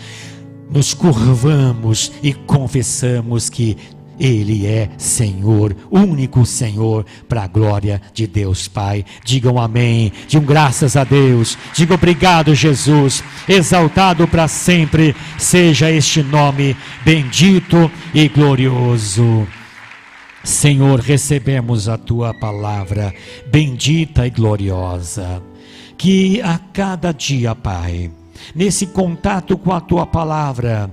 nos curvamos e confessamos que Ele é Senhor, único Senhor, para a glória de Deus Pai. Digam amém, digam graças a Deus, digam obrigado Jesus, exaltado para sempre seja este nome bendito e glorioso. Senhor, recebemos a Tua palavra bendita e gloriosa, que a cada dia, Pai, nesse contato com a Tua palavra,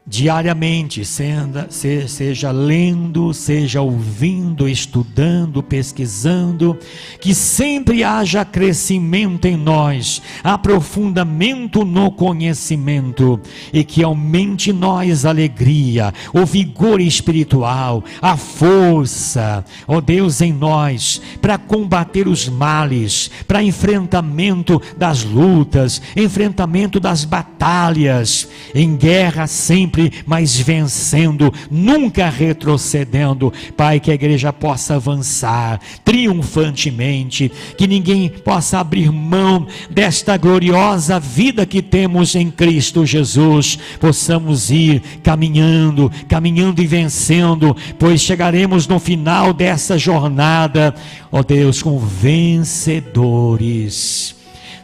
diariamente, seja lendo, seja ouvindo, estudando, pesquisando, que sempre haja crescimento em nós, aprofundamento no conhecimento, e que aumente em nós a alegria, o vigor espiritual, a força, ó Deus, em nós, para combater os males, para enfrentamento das lutas, enfrentamento das batalhas, em guerra sempre, mas vencendo, nunca retrocedendo. Pai, que a igreja possa avançar triunfantemente, que ninguém possa abrir mão desta gloriosa vida que temos em Cristo Jesus, possamos ir caminhando e vencendo, pois chegaremos no final dessa jornada, ó Deus, com vencedores.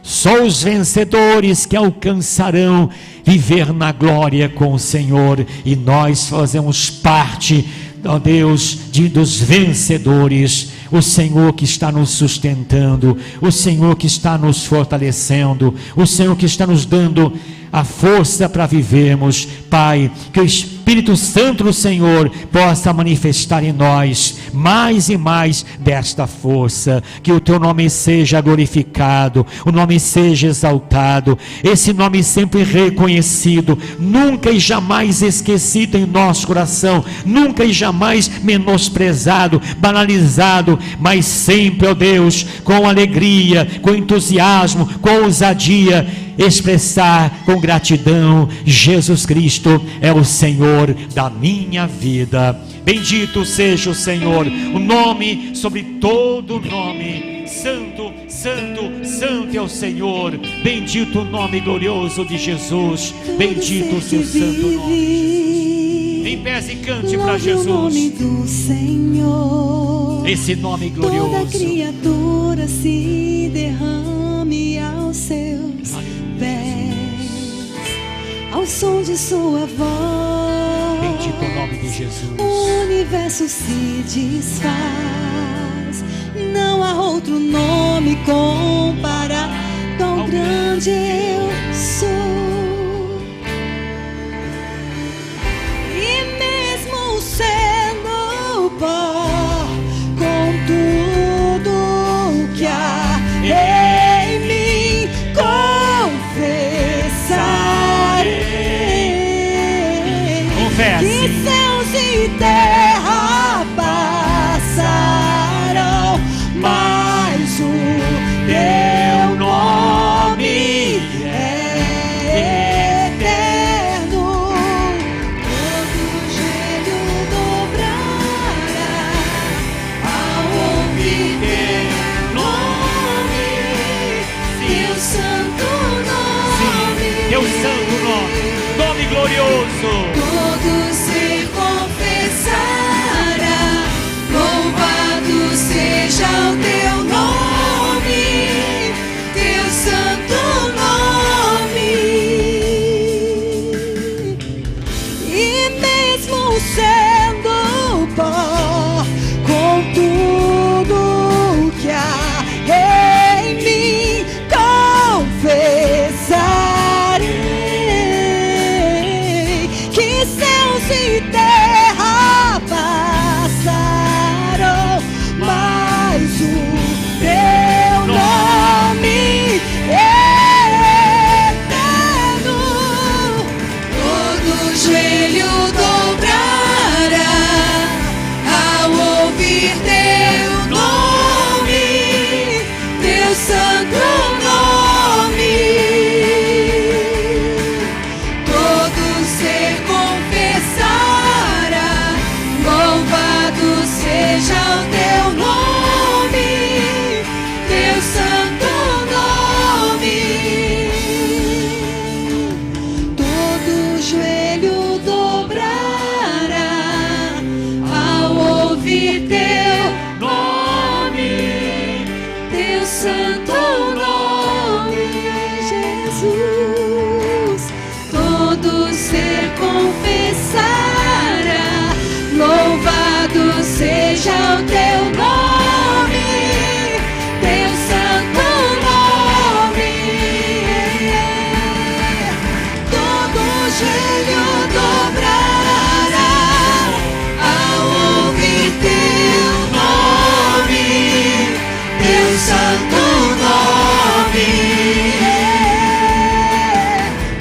Só os vencedores que alcançarão viver na glória com o Senhor, e nós fazemos parte, ó Deus, dos vencedores. O Senhor que está nos sustentando, o Senhor que está nos fortalecendo, o Senhor que está nos dando a força para vivermos. Pai, que Espírito Santo do Senhor possa manifestar em nós mais e mais desta força, que o teu nome seja glorificado, o nome seja exaltado, esse nome sempre reconhecido, nunca e jamais esquecido em nosso coração, nunca e jamais menosprezado, banalizado, mas sempre, ó Deus, com alegria, com entusiasmo, com ousadia, expressar com gratidão: Jesus Cristo é o Senhor da minha vida. Bendito seja o Senhor, o nome sobre todo nome. Santo, santo, santo é o Senhor. Bendito o nome glorioso de Jesus. Bendito o seu santo nome. Em pé e cante para Jesus. O nome do Senhor. Esse nome glorioso. Toda criatura se derrame aos seus pés, ao som de sua voz. Bendito o nome de Jesus. O universo se desfaz. Não há outro nome comparado. Tão grande eu sou. E mesmo sendo pó, com tudo que há em mim, confessarei. Confesse. Que céus e terra passarão, mas o teu nome é eterno. Todo joelho dobrará ao ouvir teu nome, teu santo nome. Teu santo nome, nome glorioso. Todo ser confessará, louvado seja o teu nome, teu santo nome. E mesmo sendo pó, com tudo que há em mim, confessarei. Que céus e terra passarão, mas o teu nome é eterno. Todo joelho dobrará ao ouvir teu nome, teu santo nome. Todo ser confessará, louvado seja o teu nome, teu santo nome. Todo joelho dobrará ao ouvir teu nome, teu santo nome, Jesus. Todo ser confessará, louvado seja o teu nome, teu santo nome. Todo joelho dobrará ao ouvir teu nome, teu santo nome.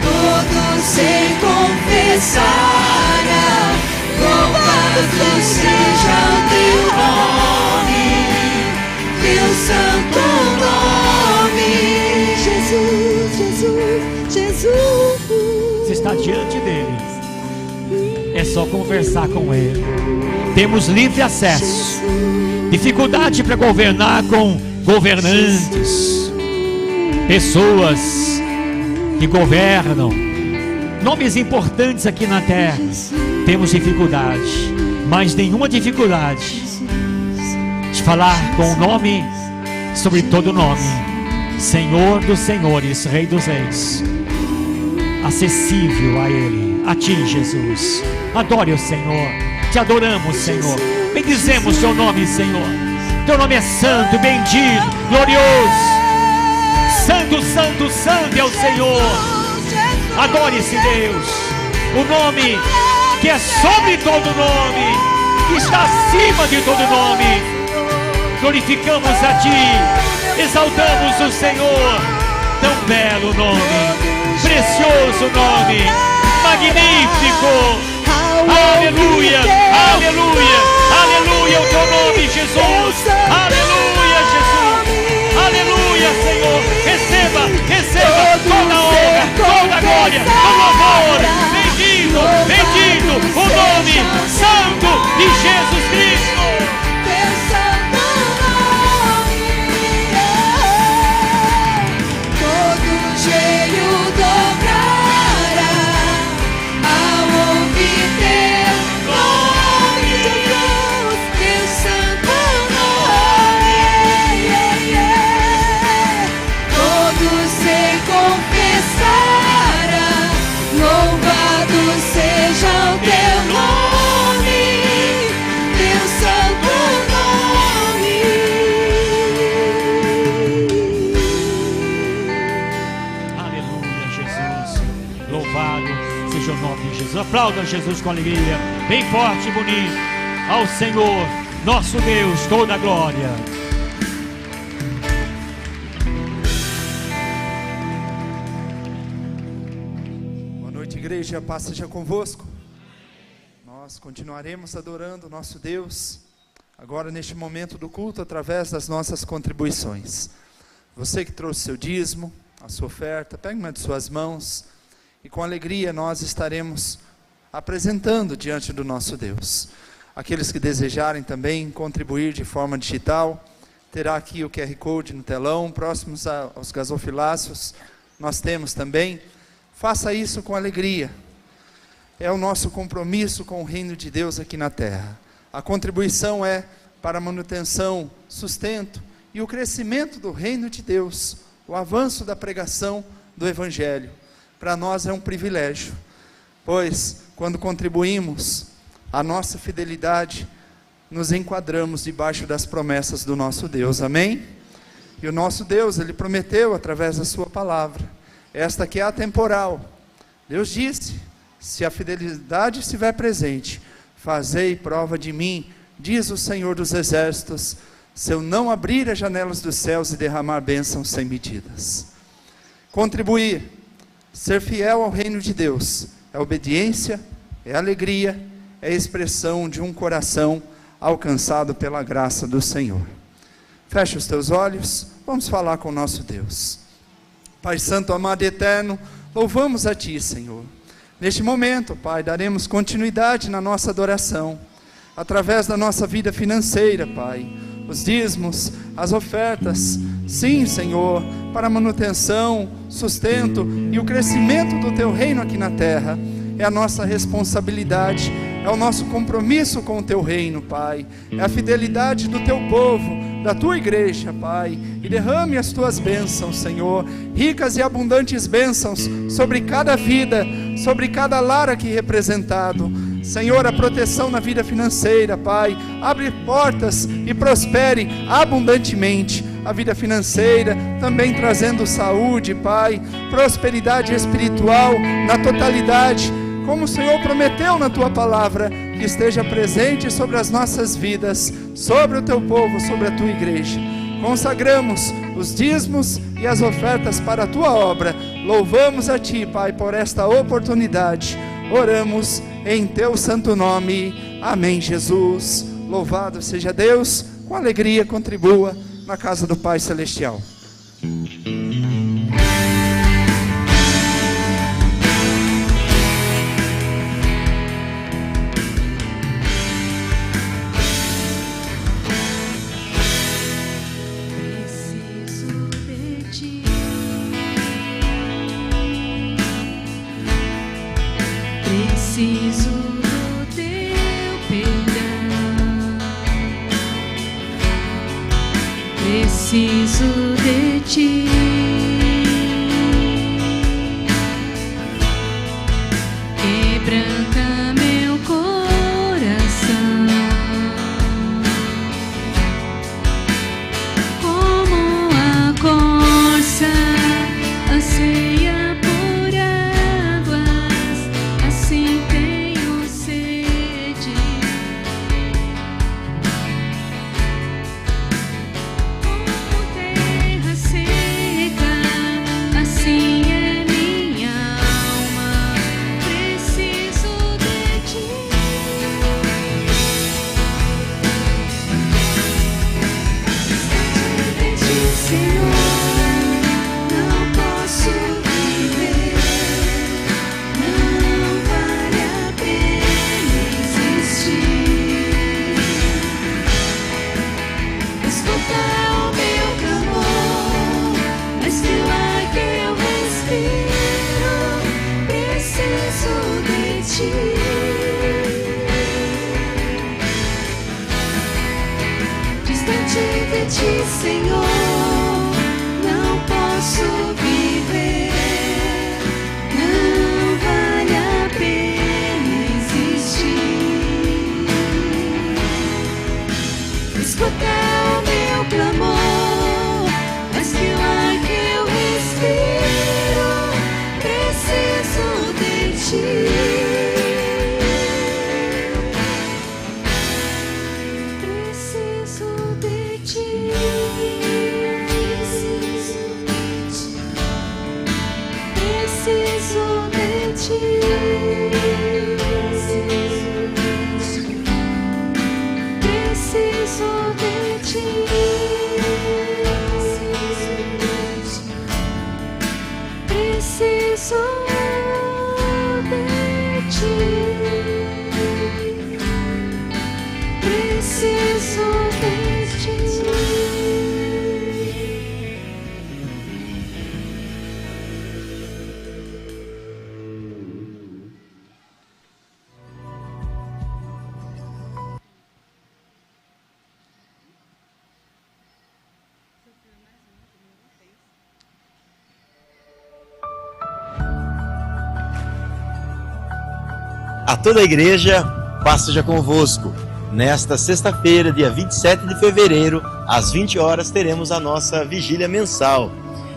Todo ser confessará, louvado seja o teu nome, teu santo nome. Jesus, Jesus, Jesus. Você está diante dele, é só conversar com ele. Temos livre acesso. Dificuldade para governar com governantes, pessoas que governam, nomes importantes aqui na terra. Temos dificuldade, mas nenhuma dificuldade de falar com o nome sobre todo nome, Senhor dos senhores, Rei dos reis, acessível a ele, a ti, Jesus. Adore o Senhor, te adoramos, Senhor, bendizemos teu nome, Senhor. Teu nome é santo, bendito, glorioso. Santo, santo, santo é o Senhor. Adore esse Deus. O nome que é sobre todo nome, que está acima de todo nome. Glorificamos a Ti, exaltamos o Senhor. Tão belo nome, precioso nome, magnífico. Aleluia, aleluia, aleluia o Teu nome, Jesus. Aleluia, Jesus. Aleluia, Senhor. Receba toda a honra, toda a glória, todo amor. Bendito, bendito o nome santo de Jesus Cristo. Aplauda Jesus com alegria, bem forte e bonito. Ao Senhor, nosso Deus, toda a glória. Boa noite, igreja, paz seja convosco. Nós continuaremos adorando o nosso Deus, agora neste momento do culto, através das nossas contribuições. Você que trouxe seu dízimo, a sua oferta, pegue uma de suas mãos, e com alegria nós estaremos apresentando diante do nosso Deus. Aqueles que desejarem também contribuir de forma digital, terá aqui o QR Code no telão, próximos aos gasofiláceos, nós temos também. Faça isso com alegria. É o nosso compromisso com o reino de Deus aqui na terra. A contribuição é para a manutenção, sustento e o crescimento do reino de Deus, o avanço da pregação do Evangelho. Para nós é um privilégio, pois quando contribuímos, a nossa fidelidade, nos enquadramos debaixo das promessas do nosso Deus, amém? E o nosso Deus, Ele prometeu através da sua palavra, esta que é atemporal. Deus disse, se a fidelidade estiver presente, fazei prova de mim, diz o Senhor dos Exércitos, se eu não abrir as janelas dos céus e derramar bênçãos sem medidas. Contribuir, ser fiel ao reino de Deus, é obediência, é alegria, é expressão de um coração alcançado pela graça do Senhor. Feche os teus olhos, vamos falar com o nosso Deus. Pai Santo, amado e eterno, louvamos a Ti, Senhor. Neste momento, Pai, daremos continuidade na nossa adoração, através da nossa vida financeira, Pai, os dízimos, as ofertas, sim, Senhor, para a manutenção, sustento e o crescimento do Teu reino aqui na terra. É a nossa responsabilidade, é o nosso compromisso com o Teu reino, Pai, é a fidelidade do Teu povo, da Tua igreja, Pai, e derrame as Tuas bênçãos, Senhor, ricas e abundantes bênçãos sobre cada vida, sobre cada lar aqui representado, Senhor, a proteção na vida financeira, Pai, abre portas e prospere abundantemente a vida financeira, também trazendo saúde, Pai, prosperidade espiritual na totalidade, como o Senhor prometeu na Tua palavra, que esteja presente sobre as nossas vidas, sobre o Teu povo, sobre a Tua igreja. Consagramos os dízimos e as ofertas para a Tua obra. Louvamos a Ti, Pai, por esta oportunidade. Oramos em Teu santo nome. Amém, Jesus. Louvado seja Deus. Com alegria contribua na casa do Pai Celestial. Preciso do Teu perdão, preciso de Ti, quebranta meu coração, como a corça anseia por águas, assim tenho ti. Distante de ti, Senhor, não posso viver. Não vale a pena existir. Escuta o meu clamor, mas que o ar que eu respiro, preciso de ti. Preciso de ti. Preciso de ti. Preciso de ti. Preciso de ti. Preciso de ti. A toda a igreja, paz seja convosco. Nesta sexta-feira, dia 27 de fevereiro, às 20 horas, teremos a nossa vigília mensal.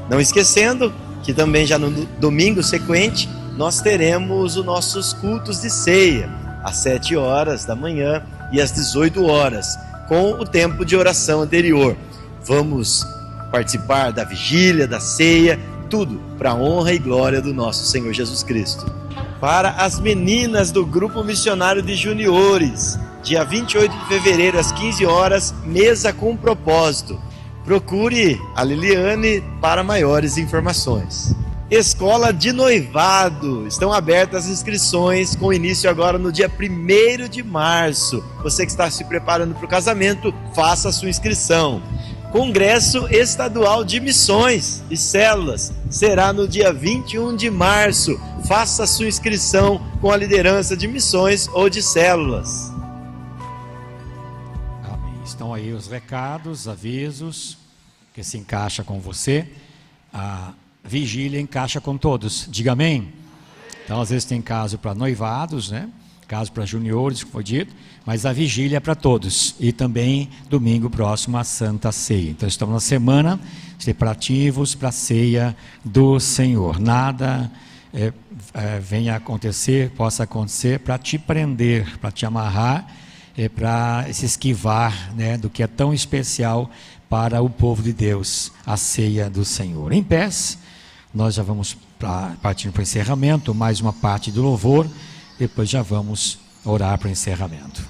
Não esquecendo que também já no domingo sequente, nós teremos os nossos cultos de ceia, às 7 horas da manhã e às 18 horas, com o tempo de oração anterior. Vamos participar da vigília, da ceia, tudo para a honra e glória do nosso Senhor Jesus Cristo. Para as meninas do Grupo Missionário de Juniores, dia 28 de fevereiro, às 15 horas, mesa com propósito. Procure a Liliane para maiores informações. Escola de Noivado, estão abertas as inscrições, com início agora no dia 1º de março. Você que está se preparando para o casamento, faça a sua inscrição. Congresso Estadual de Missões e Células será no dia 21 de março. Faça a sua inscrição com a liderança de missões ou de células. Amém. Estão aí os recados, avisos, que se encaixa com você. A vigília encaixa com todos. Diga amém. Então, às vezes tem caso para noivados, né? Caso para juniores, que foi dito, mas a vigília é para todos. E também domingo próximo a Santa Ceia. Então estamos na semana preparativos para a ceia do Senhor. Nada venha acontecer, possa acontecer para te prender, para te amarrar, para se esquivar, né, do que é tão especial para o povo de Deus, a ceia do Senhor. Em pés, nós já vamos partindo para o encerramento, mais uma parte do louvor. Depois já vamos orar para o encerramento.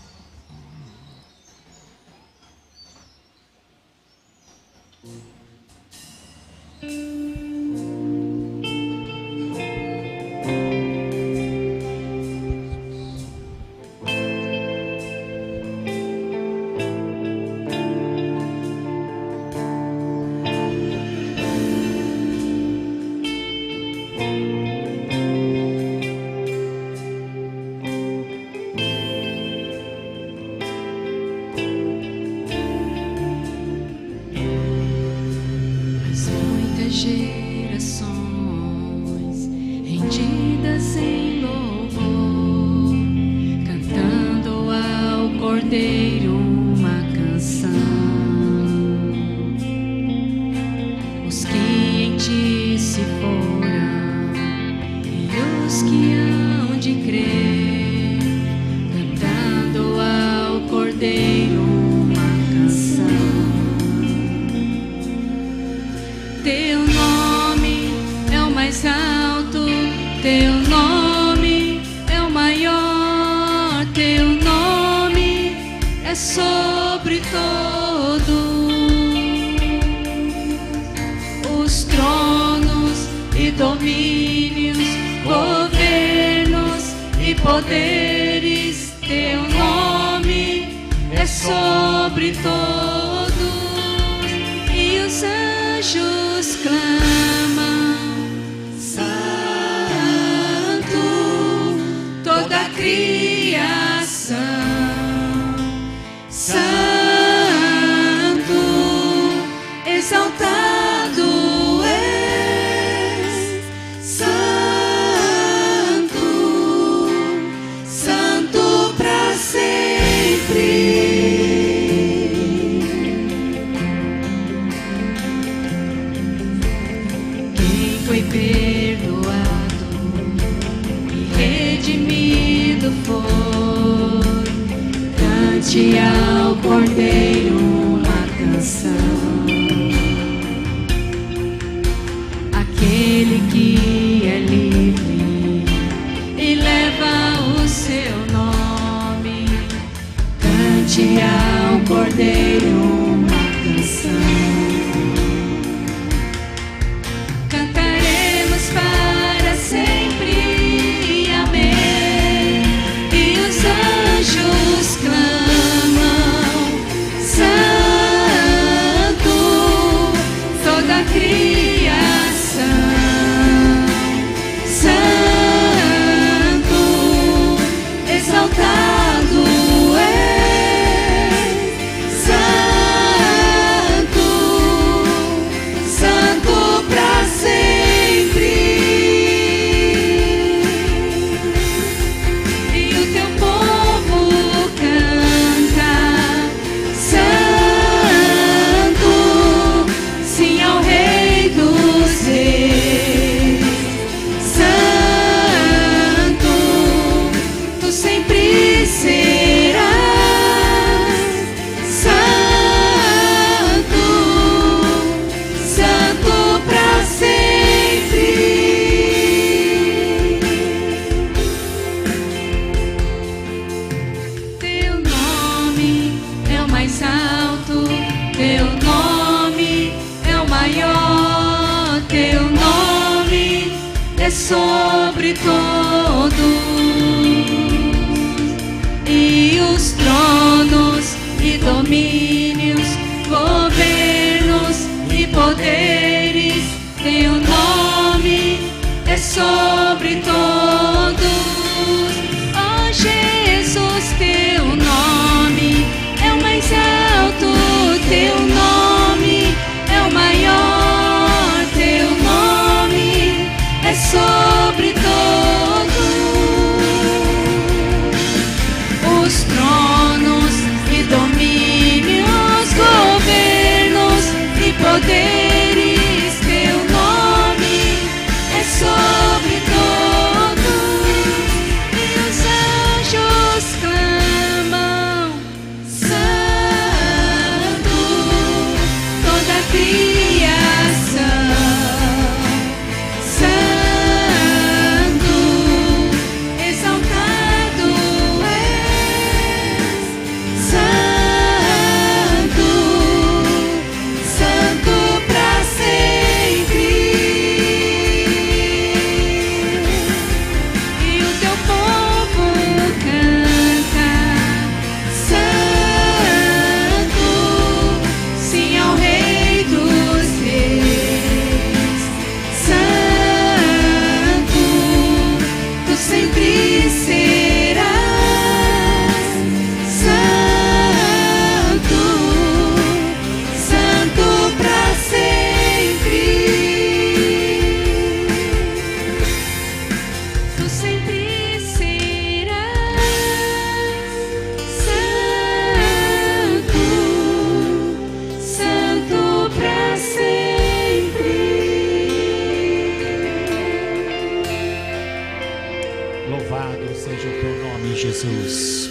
Toda louvor, cante ao Cordeiro uma canção. Aquele que é livre e leva o seu nome, cante ao Cordeiro uma canção. Cantaremos para sempre, amém. E os anjos clamam, Santo, toda a criação, Santo, exaltado é, Santo, Santo pra sempre. E o teu povo canta, Santo, sim ao Rei dos Reis, Santo, tu sempre serás, Santo, Santo pra sempre. Teu nome é o mais alto, teu nome é o maior, teu nome é sobre todos. E os tronos e domínios, governos e poderes, teu nome é sobre todos. Oh Jesus, teu nome é o mais alto, teu nome é o maior, teu nome é sobre todos. Os tronos e domínios, governos e poderes, teu nome é sobre todos. E os anjos clamam, Santo, toda a criação, Santo, exaltado és, Santo, Santo pra sempre. E o teu povo canta, Santo, sim ao Rei dos Reis, Santo, tu sempre serás, Santo, Santo pra sempre. Tu sempre serás, Santo, Santo pra sempre. Louvado seja o teu nome, Jesus.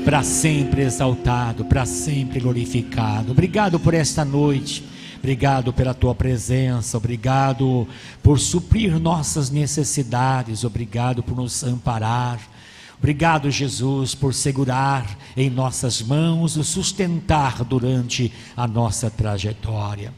Para sempre exaltado, para sempre glorificado. Obrigado por esta noite. Obrigado pela tua presença. Obrigado por suprir nossas necessidades. Obrigado por nos amparar. Obrigado, Jesus, por segurar em nossas mãos, o sustentar durante a nossa trajetória.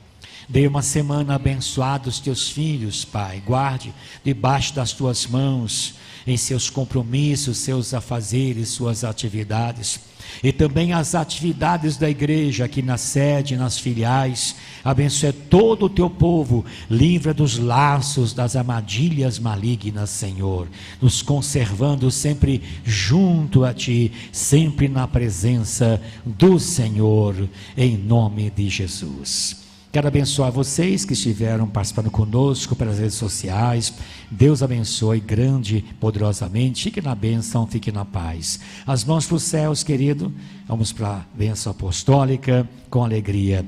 Dê uma semana abençoada aos teus filhos, Pai. Guarde debaixo das tuas mãos, em seus compromissos, seus afazeres, suas atividades. E também as atividades da igreja aqui na sede, nas filiais. Abençoe todo o teu povo, livra dos laços, das armadilhas malignas, Senhor, nos conservando sempre junto a Ti, sempre na presença do Senhor, em nome de Jesus. Quero abençoar vocês que estiveram participando conosco pelas redes sociais. Deus abençoe grande, poderosamente. Fique na bênção, fique na paz. As mãos para os céus, querido. Vamos para a bênção apostólica com alegria.